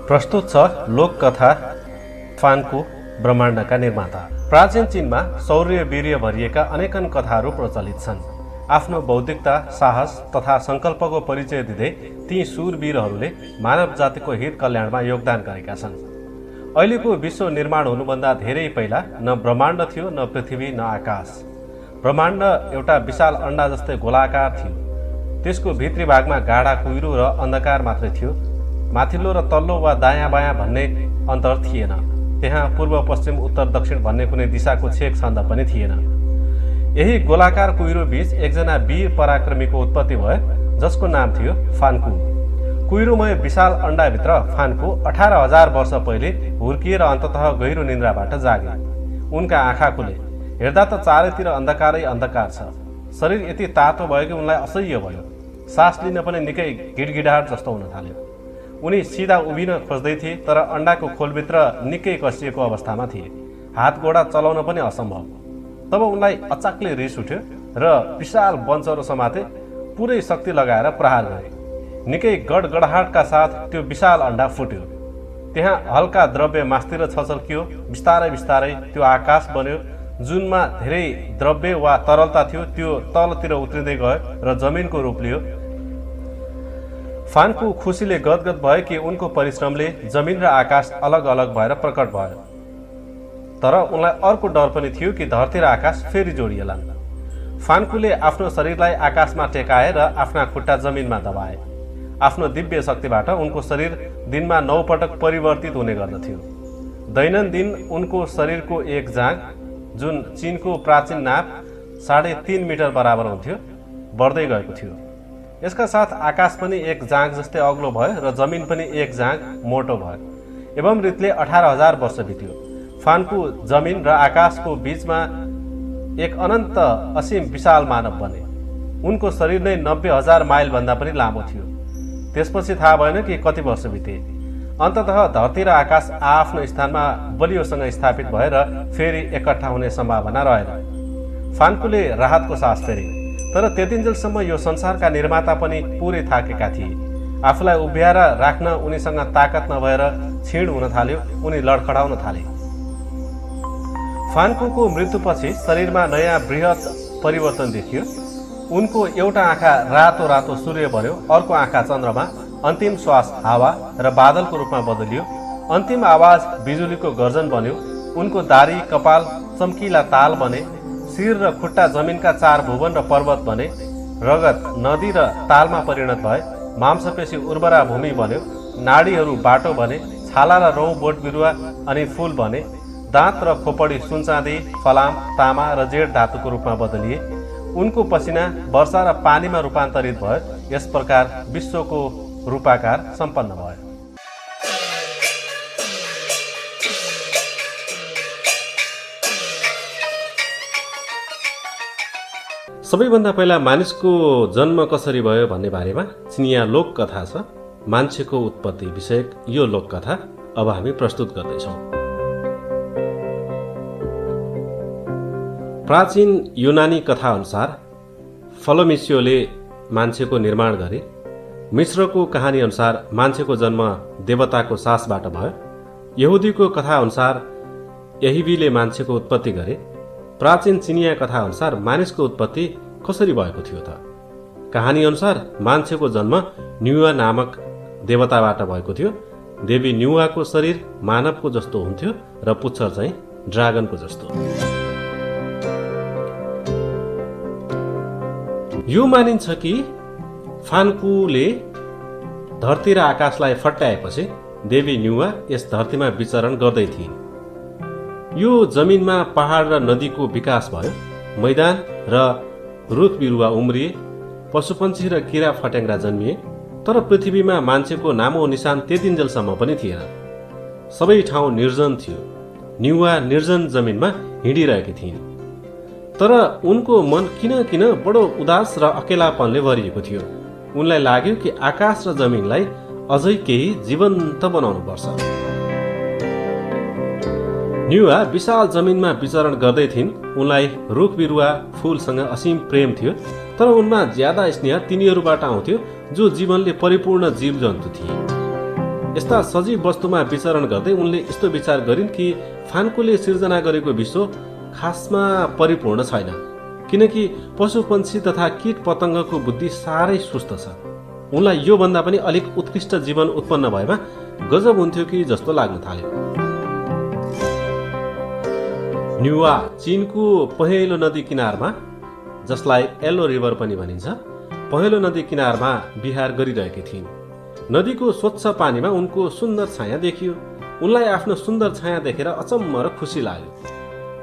प्रस्तुत छ लोककथा फान्कु ब्रह्माण्डका निर्माता। प्राचीन चीनमा शौर्य वीर्य भरिएका अनेकन कथाहरू प्रचलित छन्। आफ्नो बौद्धिकता, साहस तथा सङ्कल्पको परिचय दिँदै ती शूरवीरहरूले मानव जातिको हित कल्याणमा योगदान गरेका छन्। अहिलेको विश्व निर्माण हुनुभन्दा धेरै पहिला न ब्रह्माण्ड थियो, न पृथ्वी, न आकाश। ब्रह्माण्ड एउटा विशाल अन्डा जस्तै गोलाकार थियो। त्यसको भित्री भागमा गाढा कुहिरो र अन्धकार मात्रै थियो। माथिल्लो र तल्लो वा दायाँ बायाँ भन्ने अन्तर थिएन। त्यहाँ पूर्व पश्चिम उत्तर दक्षिण भन्ने कुनै दिशाको छेक छन्द पनि थिएन। यही गोलाकार कुहिरो बीच एकजना वीर पराक्रमीको उत्पत्ति भयो, जसको नाम थियो फान्कु। कुहिरोमय विशाल अन्डाभित्र फान्कु 18,000 वर्ष पहिले हुर्किएर अन्ततः गहिरो निन्द्राबाट जागे। उनका आँखा खुले। हेर्दा त चारैतिर अन्धकारै अन्धकार छ। शरीर यति तातो भयो कि उनलाई असह्य भयो। सास लिन पनि निकै गिडगिडाट जस्तो हुन थाल्यो। उनी सिधा उभिन खोज्दै थिए, तर अन्डाको खोलभित्र निकै कसिएको अवस्थामा थिए। हात गोडा चलाउन पनि असम्भव। तब उनलाई अचाक्लै रिस उठ्यो र विशाल बन्चरो समाते पुरै शक्ति लगाएर प्रहार गरे। निकै गडगडाहटका साथ त्यो विशाल अन्डा फुट्यो। त्यहाँ हल्का द्रव्य मास्तिर छचल्कियो। बिस्तारै बिस्तारै त्यो आकाश बन्यो। जुनमा धेरै द्रव्य वा तरलता थियो, त्यो तलतिर उत्रिँदै गयो र जमिनको रूप लियो। फान्कु खुसीले गदगद भयो कि उनको परिश्रमले जमिन र आकाश अलग अलग भएर प्रकट भयो। तर उनलाई अर्को डर पनि थियो कि धरती र आकाश फेरि जोडिएलान्। फान्कुले आफ्नो शरीरलाई आकाशमा टेकाए र आफ्ना खुट्टा जमिनमा दबाए। आफ्नो दिव्य शक्तिबाट उनको शरीर दिनमा 9 पटक परिवर्तित हुने गर्दथ्यो। दैनन्दिन उनको शरीरको एक जाँग, जुन चीनको प्राचीन नाप 3.5 मिटर बराबर हुन्थ्यो, बढ्दै गएको थियो। यसका साथ आकाश पनि एक जाँग जस्तै अग्लो भयो र जमिन पनि एक जाँग मोटो भयो। एवं रीतिले 18,000 वर्ष बित्यो। फान्कु जमिन र आकाशको बीचमा एक अनन्त असीम विशाल मानव बने। उनको शरीर नै 90,000 माइल भन्दा पनि लामो थियो। त्यसपछि थाहा भएन कि कति वर्ष बिते। अन्ततः धरती र आकाश आफ्नो स्थानमा बलियोसँग स्थापित भएर फेरि एकट्ठा हुने सम्भावना रहेन। फान्कुले राहतको सास फेरे। तर त्यतिन्जेलसम्म यो संसारका निर्माता पनि पुरै थाकेका थिए। आफूलाई उभ्याएर राख्न उनीसँग ताकत नभएर क्षीण हुन थाल्यो। उनी लडखडाउन थाले। फान्कुको मृत्युपछि शरीरमा नयाँ बृहत परिवर्तन देखियो। उनको एउटा आँखा रातो रातो सूर्य बन्यो, अर्को आँखा चन्द्रमा, अन्तिम श्वास हावा र बादलको रूपमा बदलियो। अन्तिम आवाज बिजुलीको गर्जन बन्यो। उनको दारी कपाल चम्किला ताल बने। शिर र खुट्टा जमिनका 4 भुवन र पर्वत बने। रगत नदी र तालमा परिणत भए। मांसपेशी उर्वरा भूमि बन्यो। नाडीहरू बाटो बने। छाला र रौँ बोट बिरुवा अनि फूल बने। दाँत र खोपडी सुनचाँदी, फलाम, तामा र जेड धातुको रूपमा बदलिए। उनको पसिना वर्षा र पानीमा रूपान्तरित भयो। यस प्रकार विश्वको रूपाकार सम्पन्न भयो। सबैभन्दा पहिला मानिसको जन्म कसरी भयो भन्ने बारेमा चिनिया लोककथा छ। मान्छेको उत्पत्ति विषयक यो लोककथा अब हामी प्रस्तुत गर्दैछौँ। प्राचीन युनानी कथा अनुसार फलोमिसियोले मान्छेको निर्माण गरे। मिश्रको कहानी अनुसार मान्छेको जन्म देवताको सासबाट भयो। यहुदीको कथा अनुसार यहिबीले मान्छेको उत्पत्ति गरे। प्राचीन चिनिया कथा अनुसार मानिसको उत्पत्ति कसरी भएको थियो त? कहानी अनुसार मान्छेको जन्म न्युवा नामक देवताबाट भएको थियो। देवी न्युवाको शरीर मानवको जस्तो हुन्थ्यो र पुच्छर चाहिँ ड्रागनको जस्तो। यो मानिन्छ कि फान्कुले धरती र आकाशलाई फट्याएपछि देवी न्युवा यस धरतीमा विचरण गर्दै थिए। यो जमिनमा पहाड र नदीको विकास भयो। मैदान र रुख बिरुवा उम्रिए। पशुपन्छी र किरा फट्याङ्ग्रा जन्मिए। तर पृथ्वीमा मान्छेको नामो निशान त्यतिन्जेलसम्म पनि थिएन। सबै ठाउँ निर्जन थियो। न्युवा निर्जन जमिनमा हिँडिरहेकी थिइन्। तर उनको मन किन बडो उदास र अकेलापनले भरिएको थियो। उनलाई लाग्यो कि आकाश र जमिनलाई अझै केही जीवन्त बनाउनुपर्छ। न्युवा विशाल जमिनमा विचरण गर्दै थिइन्। उनलाई रुख बिरुवा फूलसँग असीम प्रेम थियो। तर उनमा ज्यादा स्नेह तिनीहरूबाट आउँथ्यो जो जीवनले परिपूर्ण जीव जन्तु थिए। यस्ता सजीव वस्तुमा विचरण गर्दै उनले यस्तो विचार गरिन् कि फान्कोले सिर्जना गरेको विश्व खासमा परिपूर्ण छैन, किनकि पशुपन्छी तथा कीट पतङ्गको बुद्धि साह्रै सुस्त छ। उनलाई योभन्दा पनि अलिक उत्कृष्ट जीवन उत्पन्न भएमा गजब हुन्थ्यो कि जस्तो लाग्न थाल्यो। न्युवा चीनको पहेँलो नदी किनारमा, जसलाई येल्लो रिभर पनि भनिन्छ, पहेँलो नदी किनारमा विहार गरिरहेकी थिइन्। नदीको स्वच्छ पानीमा उनको सुन्दर छाया देखियो। उनलाई आफ्नो सुन्दर छाया देखेर अचम्म र खुसी लाग्यो।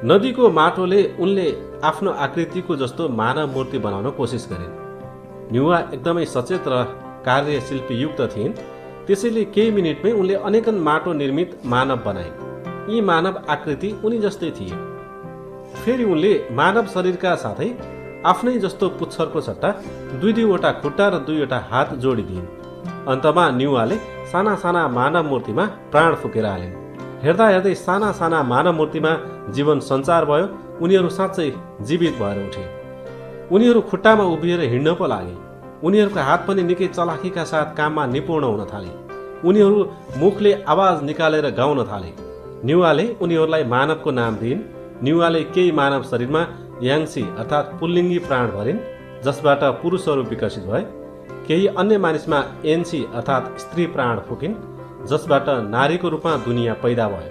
नदीको माटोले उनले आफ्नो आकृतिको जस्तो मानव मूर्ति बनाउन कोसिस गरिन्। न्युवा एकदमै सचेत र कार्यशिल्पीयुक्त थिइन्, त्यसैले केही मिनेटमै उनले अनेकन माटो निर्मित मानव बनाइन्। यी मानव आकृति उनी जस्तै थिए। फेरि उनले मानव शरीरका साथै आफ्नै जस्तो पुच्छरको सट्टा दुईवटा खुट्टा र दुईवटा हात जोडिदिइन्। अन्तमा न्युवाले साना साना मानव मूर्तिमा प्राण फुकेर हालिन्। हेर्दा हेर्दै साना साना मानव मूर्तिमा जीवन सञ्चार भयो। उनीहरू साँच्चै जीवित भएर उठे। उनीहरू खुट्टामा उभिएर हिँड्न पो लागे। उनीहरूको हात पनि निकै चलाखीका साथ काममा निपुण हुन थाले। उनीहरू मुखले आवाज निकालेर गाउन थाले। न्युवाले उनीहरूलाई मानवको नाम दिइन्। न्युवाले केही मानव शरीरमा याङ्सी अर्थात् पुल्लिङ्गी प्राण भरिन्, जसबाट पुरुषहरू विकसित भए। केही अन्य मानिसमा एन्सी अर्थात् स्त्री प्राण फुकिन्, जसबाट नारीको रूपमा दुनियाँ पैदा भयो।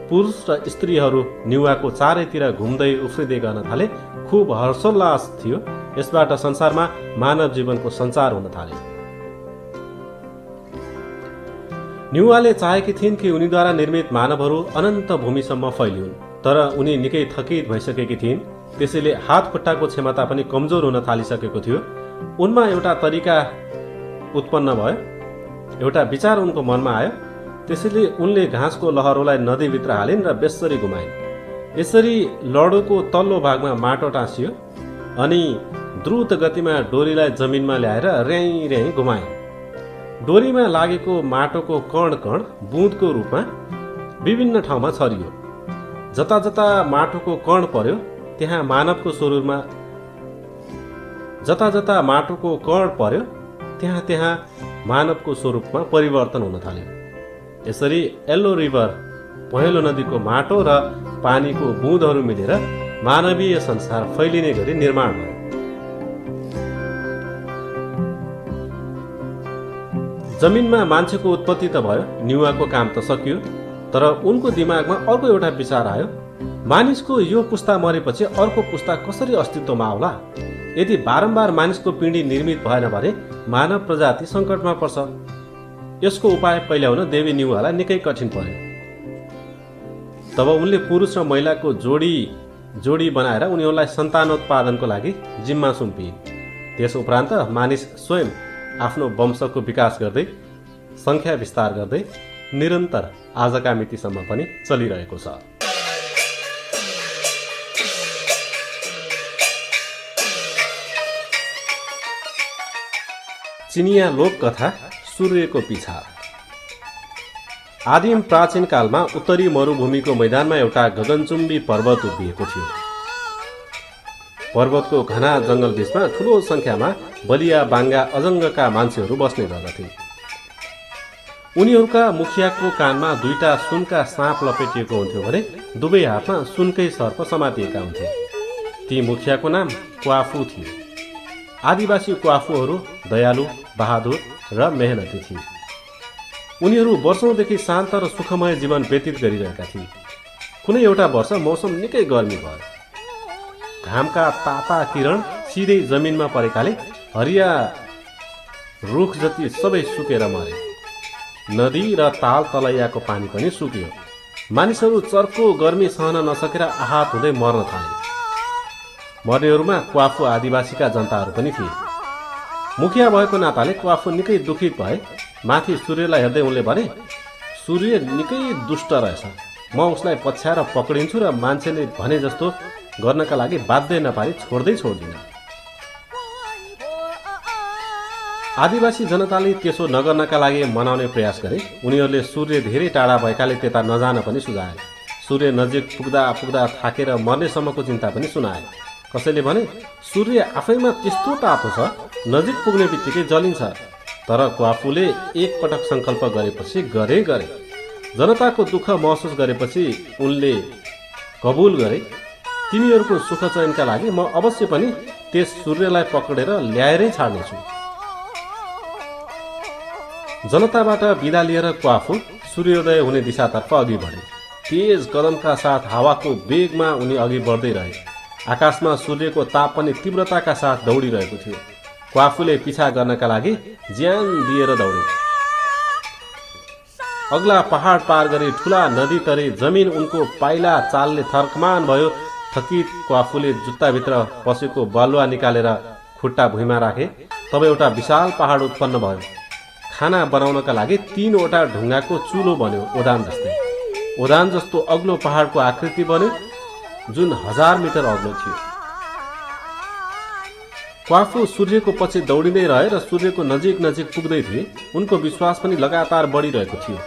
पुरुष र स्त्रीहरू न्युवाको चारैतिर घुम्दै उफ्रिँदै गर्न थाले। खुब हर्षोल्लास थियो। यसबाट संसारमा मानव जीवनको सञ्चार हुन थाल्यो। न्युवाले चाहेकी थिइन् कि उनीद्वारा निर्मित मानवहरू अनन्त भूमिसम्म फैलिउन्, तर उनी निकै थकित भइसकेकी थिइन्। त्यसैले हात खुट्टाको क्षमता पनि कमजोर हुन थालिसकेको थियो। उनमा एउटा तरिका उत्पन्न भयो, एउटा विचार उनको मनमा आयो। त्यसैले उनले घाँसको लहरोलाई नदीभित्र हालिन् र बेसरी घुमाइन्। यसरी लडोको तल्लो भागमा माटो टाँसियो अनि द्रुत गतिमा डोरीलाई जमिनमा ल्याएर र्याई र्याई घुमाइन्। डोरीमा लागेको माटोको कण कण बुँदको रूपमा विभिन्न ठाउँमा छरियो। जता जता माटोको कण पर्यो त्यहाँ मानवको स्वरूपमा त्यहाँ मानवको स्वरूपमा परिवर्तन हुन थाल्यो। यसरी येल्लो रिभर, पहेँलो नदीको माटो र पानीको बुँदहरू मिलेर मानवीय संसार फैलिने गरी निर्माण भयो। जमिनमा मान्छेको उत्पत्ति त भयो, न्युवाको काम त सकियो। तर उनको दिमागमा अर्को एउटा विचार आयो। मानिसको यो पुस्ता मरेपछि अर्को पुस्ता कसरी अस्तित्वमा आउला? यदि बारम्बार मानिसको पिँढी निर्मित भएन भने मानव प्रजाति सङ्कटमा पर्छ। यसको उपाय पहिल्याउन देवी न्युवालाई निकै कठिन पर्यो। तब उनले पुरुष र महिलाको जोडी बनाएर उनीहरूलाई सन्तानोत्पादनको लागि जिम्मा सुम्पिन्। त्यस उपरान्त मानिस स्वयं आफ्नो वंशको विकास गर्दै सङ्ख्या विस्तार गर्दै निरन्तर आजका मितिसम्म पनि चलिरहेको छ। चिनिया लोककथा सूर्यको पिछा। आदिम प्राचीन कालमा उत्तरी मरुभूमिको मैदानमा एउटा गगनचुम्बी पर्वत उभिएको थियो। पर्वतको घना जङ्गल बीचमा ठुलो संख्यामा बलिया बाङ्गा अजङ्गका मान्छेहरू बस्ने गर्दथे। उनीहरूका मुखियाको कानमा दुईटा सुनका साँप लपेटिएको हुन्थ्यो भने दुवै हातमा सुनकै सर्प समातिएका हुन्थे। ती मुखियाको नाम क्वाफू थियो। आदिवासी क्वाफूहरू दयालु, बहादुर र मेहनती थिए। उनीहरू वर्षौंदेखि शान्त र सुखमय जीवन व्यतीत गरिरहेका थिए। कुनै एउटा वर्ष मौसम निकै गर्मी भयो। घामका ताता किरण सिधै जमिनमा परेकाले हरिया रुख जति सबै सुकेर मरे। नदी र ताल तलैयाको पानी पनि सुक्यो। मानिसहरू चर्को गर्मी सहन नसकेर आहत हुँदै मर्न थाले। मर्नेहरूमा क्वाफू आदिवासीका जनताहरू पनि थिए। मुखिया भएको नाताले क्वाफू निकै दुखित भए। माथि सूर्यलाई हेर्दै उनले भने, सूर्य निकै दुष्ट रहेछ। म उसलाई पछ्याएर पक्रिन्छु र मान्छेले भने जस्तो गर्नका लागि बाध्य नपारी छोड्दिन। आदिवासी जनताले त्यसो नगर्नका लागि मनाउने प्रयास गरे। उनीहरूले सूर्य धेरै टाढा भएकाले त्यता नजान पनि सुझाए। सूर्य नजिक पुग्दा पुग्दा थाकेर मर्नेसम्मको चिन्ता पनि सुनाए। कसैले भने, सूर्य आफैमा त्यस्तो तातो छ, नजिक पुग्ने बित्तिकै जलिन्छ। तर क्वाफूले एकपटक सङ्कल्प गरेपछि गरे जनताको दुःख महसुस गरेपछि उनले कबुल गरे, तिमीहरूको सुख चयनका लागि म अवश्य पनि त्यस सूर्यलाई पक्रेर ल्याएरै छाड्नेछु। जनताबाट बिदा लिएर क्वाफू सूर्योदय हुने दिशातर्फ अघि बढे। तेज कदमका साथ हावाको वेगमा उनी अघि बढ्दै रहे। आकाशमा सूर्यको ताप पनि तीव्रताका साथ दौडिरहेको थियो। क्वाफूले पिछा गर्नका लागि ज्यान दिएर दौडे। अग्ला पहाड पार गरी ठुला नदी तरे जमिन उनको पाइला चालले थर्कमान भयो। थकित क्वाफूले जुत्ताभित्र पसेको बालुवा निकालेर खुट्टा भुइँमा राखे। तब एउटा विशाल पहाड उत्पन्न भयो। खाना बनाउनका लागि 3वटा ढुङ्गाको चुलो बन्यो। ओदान जस्तो अग्लो पहाडको आकृति बन्यो, जुन 1000 मिटर अग्लो थियो। क्वाफू सूर्यको पछि दौडिँदै रहे र सूर्यको नजिक पुग्दै थिए। उनको विश्वास पनि लगातार बढिरहेको थियो।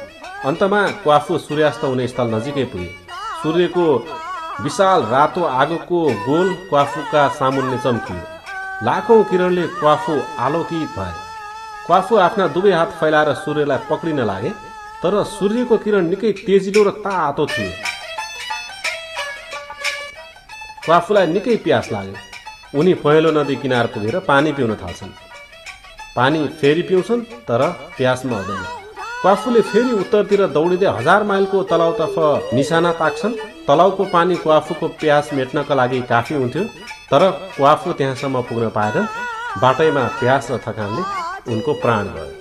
अन्तमा क्वाफू सूर्यास्त हुने स्थल नजिकै पुगे। सूर्यको विशाल रातो आगोको गोल क्वाफूका सामुन्ने चम्कियो। लाखौं किरणले क्वाफू आलोकित भए। क्वाफू आफ्ना दुवै हात फैलाएर सूर्यलाई पक्रिन लागे, तर सूर्यको किरण निकै तेजिलो र तातो थियो। क्वाफूलाई निकै प्यास लाग्यो। उनी पहेँलो नदी किनार पुगेर पानी पिउन थाल्छन्। पानी फेरि पिउँछन्, तर प्यास मर्दैन। क्वाफूले फेरि उत्तरतिर दौडिँदै 1000 माइलको तलाउतर्फ निशाना ताक्छन्। तलाउको पानी क्वाफूको प्यास मेट्नका लागि काफी हुन्थ्यो, तर क्वाफू त्यहाँसम्म पुग्न पाएर बाटैमा प्यास र थकानले उनको प्राण गयो।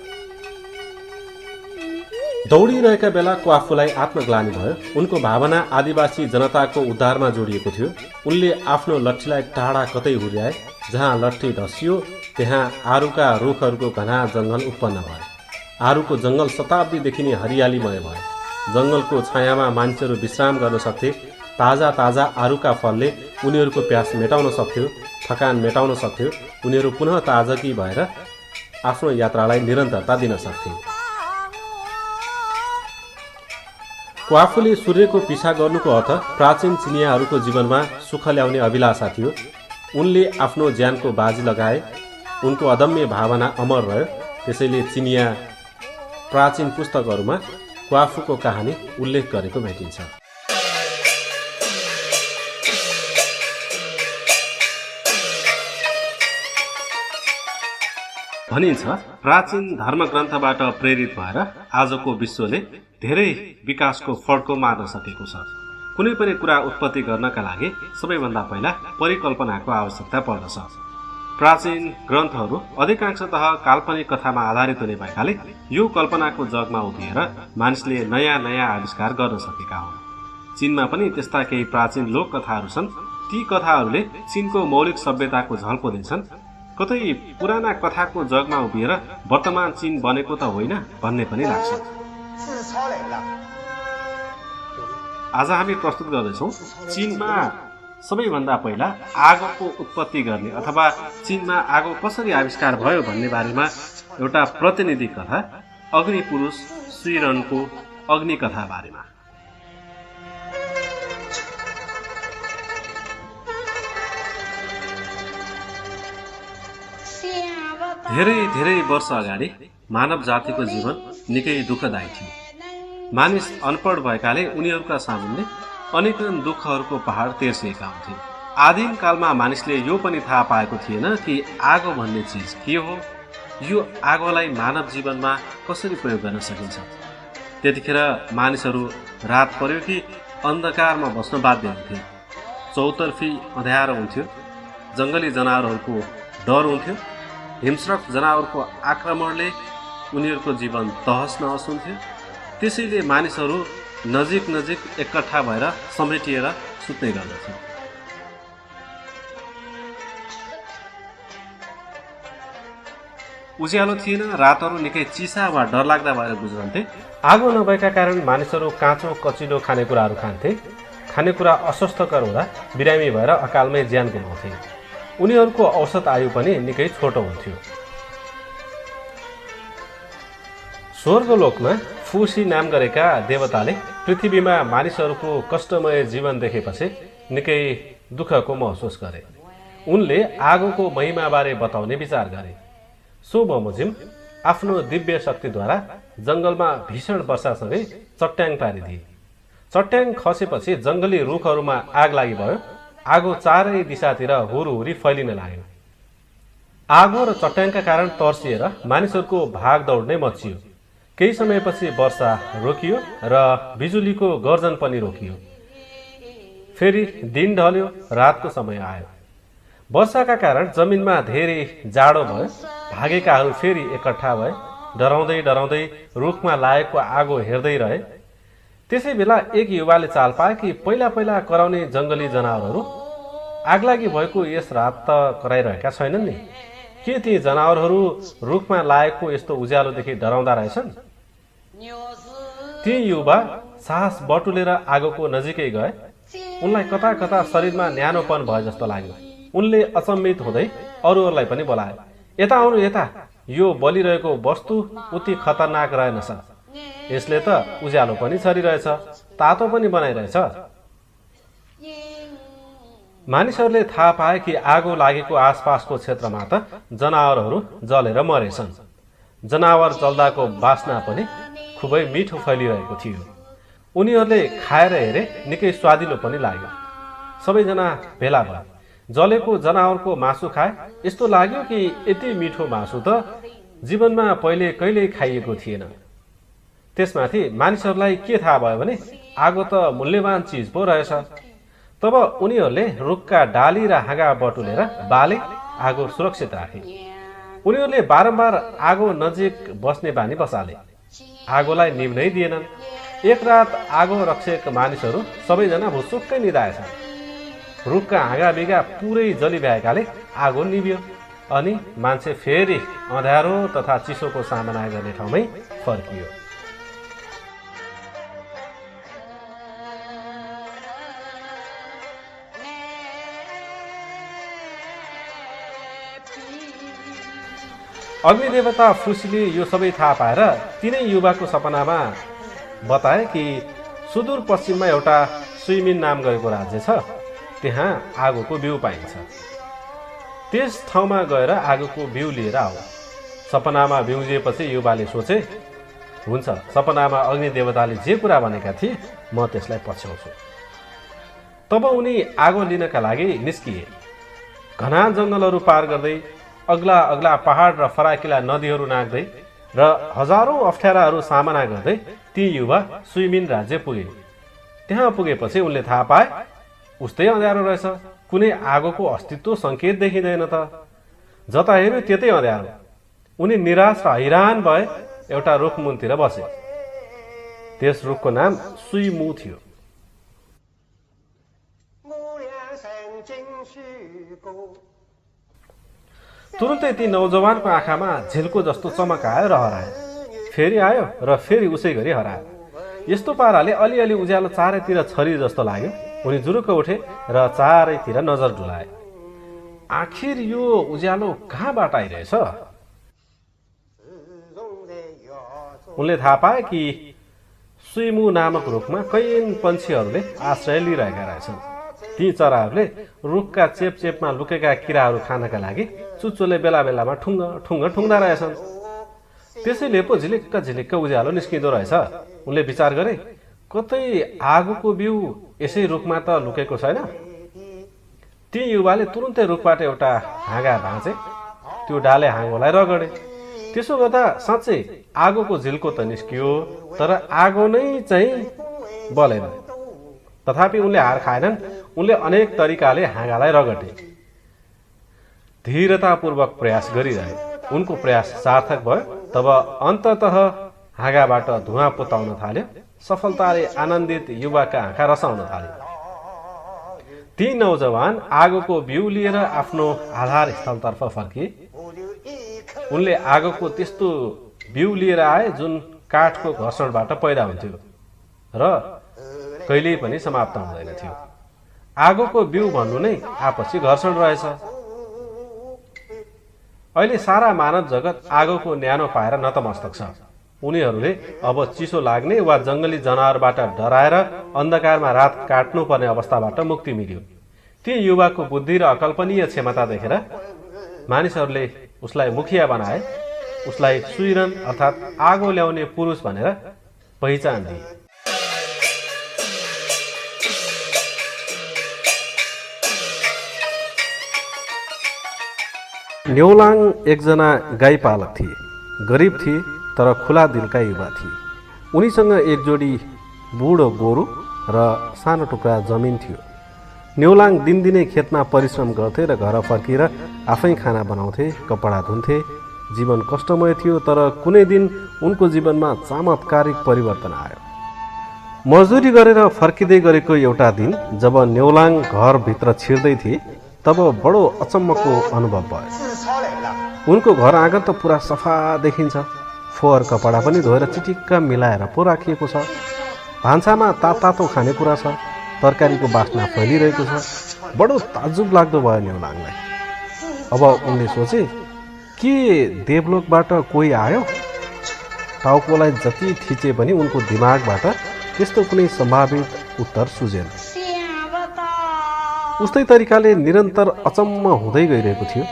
दौडिरहेका बेला क्वाफूलाई आत्मग्लानि भयो। उनको भावना आदिवासी जनताको उद्धारमा जोडिएको थियो। उनले आफ्नो लट्ठीलाई टाढा कतै हुर्याए। जहाँ लट्ठी धसियो त्यहाँ आरुका रुखहरूको घना जङ्गल उत्पन्न भयो। आरुको जङ्गल शताब्दीदेखि नै हरियालीमय भयो। जङ्गलको छायामा मानिसहरू विश्राम गर्न सक्थे। ताजा आरुका फलले उनीहरूको प्यास मेटाउन सक्थ्यो, थकान मेटाउन सक्थ्यो। उनीहरू पुनः ताजगी भएर आफ्नो यात्रालाई निरन्तरता दिन सक्थे। क्वाफूले सूर्यको पिछा गर्नुको अर्थ प्राचीन चिनियाहरूको जीवनमा सुख ल्याउने अभिलाषा थियो। उनले आफ्नो ज्यानको बाजी लगाए। उनको अदम्य भावना अमर रह्यो। त्यसैले चिनिया प्राचीन पुस्तकहरूमा क्वाफूको कहानी उल्लेख गरेको भेटिन्छ। भनिन्छ प्राचीन धर्मग्रन्थबाट प्रेरित भएर आजको विश्वले धेरै विकासको फड्को मार्न सकेको छ। कुनै पनि कुरा उत्पत्ति गर्नका लागि सबैभन्दा पहिला परिकल्पनाको आवश्यकता पर्दछ। प्राचीन ग्रन्थहरू अधिकांशतः काल्पनिक कथामा आधारित हुने भएकाले यो कल्पनाको जगमा उभिएर मानिसले नयाँ आविष्कार गर्न सकेका हुन्। चीनमा पनि त्यस्ता केही प्राचीन लोक कथाहरू छन्। ती कथाहरूले चीनको मौलिक सभ्यताको झल्को दिन्छन्। कतै पुराना कथाको जगमा उभिएर वर्तमान चीन बनेको त होइन भन्ने पनि लाग्छ। आज हामी प्रस्तुत गर्दैछौँ चीनमा सबैभन्दा पहिला आगोको उत्पत्ति गर्ने अथवा चीनमा आगो कसरी आविष्कार भयो भन्ने बारेमा एउटा प्रतिनिधि कथा, अग्निपुरुष श्रीरनको अग्नि कथा बारेमा। धेरै वर्ष अगाडि मानव जातिको जीवन निकै दुःखदायी थियो। मानिस अनपढ भएकाले उनीहरूका सामुन्ने अनेकन दुःखहरूको पहाड तेर्सिएका हुन्थे। आदिम कालमा मानिसले यो पनि थाहा पाएको थिएन कि आगो भन्ने चिज के हो, यो आगोलाई मानव जीवनमा कसरी प्रयोग गर्न सकिन्छ। त्यतिखेर मानिसहरू रात पर्यो कि अन्धकारमा बस्न बाध्य हुन्थे। चौतर्फी अँध्यारो हुन्थ्यो। जङ्गली जनावरहरूको डर हुन्थ्यो। हिंस्रक जनावरको आक्रमणले उनीहरूको जीवन तहस नहस हुन्थ्यो। त्यसैले मानिसहरू नजिक एकट्ठा भएर समेटिएर सुत्ने गर्दथे। उज्यालो थिएन। रातहरू निकै चिसा वा डरलाग्दा भएर गुज्रन्थे। आगो नभएका कारण मानिसहरू काँचो कचिलो खानेकुराहरू खान्थे। खानेकुरा अस्वास्थ्यकर हुँदा बिरामी भएर अकालमै ज्यान गुमाउँथे। उनीहरूको औसत आयु पनि निकै छोटो हुन्थ्यो। स्वर्गलोकमा फुसी नाम गरेका देवताले पृथ्वीमा मानिसहरूको कष्टमय जीवन देखेपछि निकै दुःखको महसुस गरे। उनले आगोको महिमाबारे बताउने विचार गरे। सो बमोजिम आफ्नो दिव्य शक्तिद्वारा जङ्गलमा भीषण वर्षासँगै चट्याङ पारिदिए। चट्याङ खसेपछि जङ्गली रुखहरूमा आग लागि भयो। आगो चारै दिशातिर हुरहुरी फैलिन लाग्यो। आगो र चट्याङका कारण तर्सिएर मानिसहरूको भागदौड नै मचियो। केही समयपछि वर्षा रोकियो र बिजुलीको गर्जन पनि रोकियो। फेरि दिन ढल्यो, रातको समय आयो। वर्षाका कारण जमिनमा धेरै जाडो भयो। भागेकाहरू फेरि एकट्ठा भए। डराउँदै डराउँदै रुखमा लागेको आगो हेर्दै रहे। त्यसै बेला एक युवाले चाल पाए कि पहिला पहिला कराउने जङ्गली जनावरहरू आगलागी भएको यस रात त कराइरहेका छैनन् नि। के ती जनावरहरू रुखमा लागेको यस्तो उज्यालोदेखि डराउँदा रहेछन्? ती युवा साहस बटुलेर आगोको नजिकै गए। उनलाई कता कता शरीरमा न्यानोपन भए जस्तो लाग्यो। उनले अचम्मित हुँदै अरूहरूलाई पनि बोलाए, यता आउनु यता, यो बलिरहेको वस्तु उति खतरनाक रहेनछ। यसले त उज्यालो पनि छरिरहेछ, तातो पनि बनाइरहेछ। मानिसहरूले थाहा पाए कि आगो लागेको आसपासको क्षेत्रमा त जनावरहरू जलेर मरेछन्। जनावर जल्दाको बास्ना पनि खुबै मिठो फैलिरहेको थियो। उनीहरूले खाएर हेरे, निकै स्वादिलो पनि लाग्यो। सबैजना भेला भए। जलेको जनावरको मासु खाए। यस्तो लाग्यो कि यति मिठो मासु त जीवनमा पहिले कहिल्यै खाइएको थिएन। त्यसमाथि मानिसहरूलाई के थाहा भयो भने आगो त मूल्यवान चिज पो रहेछ। तब उनीहरूले रुखका डाली र हाँगा बटुलेर बाले आगो सुरक्षित राखे। उनीहरूले बारम्बार आगो नजिक बस्ने बानी बसाले। आगोलाई निभ्नै दिएनन्। एक रात आगो रक्षक मानिसहरू सबैजना भुसुक्कै निदाएछन्। रुखका हाँगा बिगा पुरै जलिभएकाले आगो निभ्यो अनि मान्छे फेरि अँध्यारो तथा चिसोको सामना गर्ने ठाउँमै फर्कियो। अग्निदेवता फुसीले यो सबै थाहा पाएर तिनै युवाको सपनामा बताए कि सुदूर पश्चिममा एउटा सुइमिन नाम गएको राज्य छ। त्यहाँ आगोको बिउ पाइन्छ। त्यस ठाउँमा गएर आगोको बिउ लिएर आऊ। सपनामा बिउजिएपछि युवाले सोचे, हुन्छ, सपनामा अग्निदेवताले जे कुरा भनेका थिए म त्यसलाई पछ्याउँछु। तब उनी आगो लिनका लागि निस्किए। घना जङ्गलहरू पार गर्दै, अग्ला अग्ला पहाड र फराकिला नदीहरू नाग्दै र हजारौं अप्ठ्याराहरू सामना गर्दै ती युवा सुइमिन राज्य पुगे। त्यहाँ पुगेपछि उनले थाहा पाए उस्तै अँध्यारो रहेछ। कुनै आगोको अस्तित्व सङ्केत देखिँदैन त। जता हेऱ्यो त्यतै अँध्यारो। उनी निराश र हैरान भए एउटा रुख मुनतिर बसे। त्यस रुखको नाम सुइमु थियो। तुरुन्तै ती नौजवानको आँखामा झिल्को जस्तो चमक आयो र हरायो। फेरि आयो र फेरि उसै गरी हरायो। यस्तो पाराले अलिअलि उज्यालो चारैतिर छरी जस्तो लाग्यो। उनी जुरुक्क उठे र चारैतिर नजर डुलाए। आखिर यो उज्यालो कहाँबाट आइरहेछ? उनले थाहा पाए कि सुइमु नामक रुखमा कैयन पन्छीहरूले आश्रय लिइरहेका रहेछन्। ती चराहरूले रुखका चेपचेपमा लुकेका किराहरू खानका लागि चुच्चोले बेला बेलामा ठुङ्ग ठुङ्ग ठुङ्दा रहेछन्। त्यसैले पो झिलिक्क झिलिक्क उज्यालो निस्किँदो रहेछ। उनले विचार गरे, कतै आगोको बिउ यसै रुखमा त लुकेको छैन। ती युवाले तुरुन्तै रुखबाट एउटा हाँगा भाँचे। त्यो डाले हाँगोलाई रगडे। त्यसो गर्दा साँच्चै आगोको झिल्को त निस्कियो, तर आगो नै चाहिँ बलेन। तथापि उनले हार खाएनन्। उनले अनेक तरिकाले हाँगालाई रगडे। धीरतापूर्वक प्रयास गरिरहे। उनको प्रयास सार्थक भयो। तब अन्ततः हाँगाबाट धुवाँ पुताउन थाल्यो। सफलताले आनन्दित युवाका आँखा रसाउन थाले। ती नौजवान आगोको बिउ लिएर आफ्नो आधार स्थलतर्फ फर्किए। उनले आगोको त्यस्तो बिउ लिएर आए जुन काठको घर्षणबाट पैदा हुन्थ्यो र कहिल्यै पनि समाप्त हुँदैन थियो। आगोको बिउ भन्नु नै आपसी घर्षण रहेछ। अहिले सारा मानव जगत आगोको न्यानो पाएर नतमस्तक छ। उनीहरूले अब चिसो लाग्ने वा जङ्गली जनावरबाट डराएर अन्धकारमा रात काट्नुपर्ने अवस्थाबाट मुक्ति मिल्यो। ती युवाको बुद्धि र अकल्पनीय क्षमता देखेर मानिसहरूले उसलाई मुखिया बनाए। उसलाई सुइरन अर्थात् आगो ल्याउने पुरुष भनेर पहिचान दिए। न्योलाङ एकजना गाई पालक थिए। गरिब थिए तर खुला दिलका युवा थिए। उनीसँग एक जोडी बुढो गोरु र सानो टुक्रा जमिन थियो। न्योलाङ दिनदिनै खेतमा परिश्रम गर्थे र घर फर्किएर आफै खाना बनाउँथे, कपडा धुन्थे। जीवन कष्टमय थियो तर कुनै दिन उनको जीवनमा चमत्कारिक परिवर्तन आयो। मजदुरी गरेर फर्किँदै गरेको एउटा दिन जब न्योलाङ घरभित्र छिर्दै थिए तब बडो अचम्मको अनुभव भयो। उनको घर आँगन त पुरा सफा देखिन्छ। फोहोर कपडा पनि धोएर चिटिक्क मिलाएर पो राखिएको छ। भान्सामा तातो खानेकुरा छ। तरकारीको बास्ना फैलिरहेको छ। बडो ताजुब लाग्दो भयो न्योलाङलाई। अब उनले सोचे, के देवलोकबाट कोही आयो? टाउकोलाई जति थिचे पनि उनको दिमागबाट त्यस्तो कुनै सम्भावित उत्तर सुझेन। उस्तै तरिकाले निरन्तर अचम्म हुँदै गइरहेको थियो।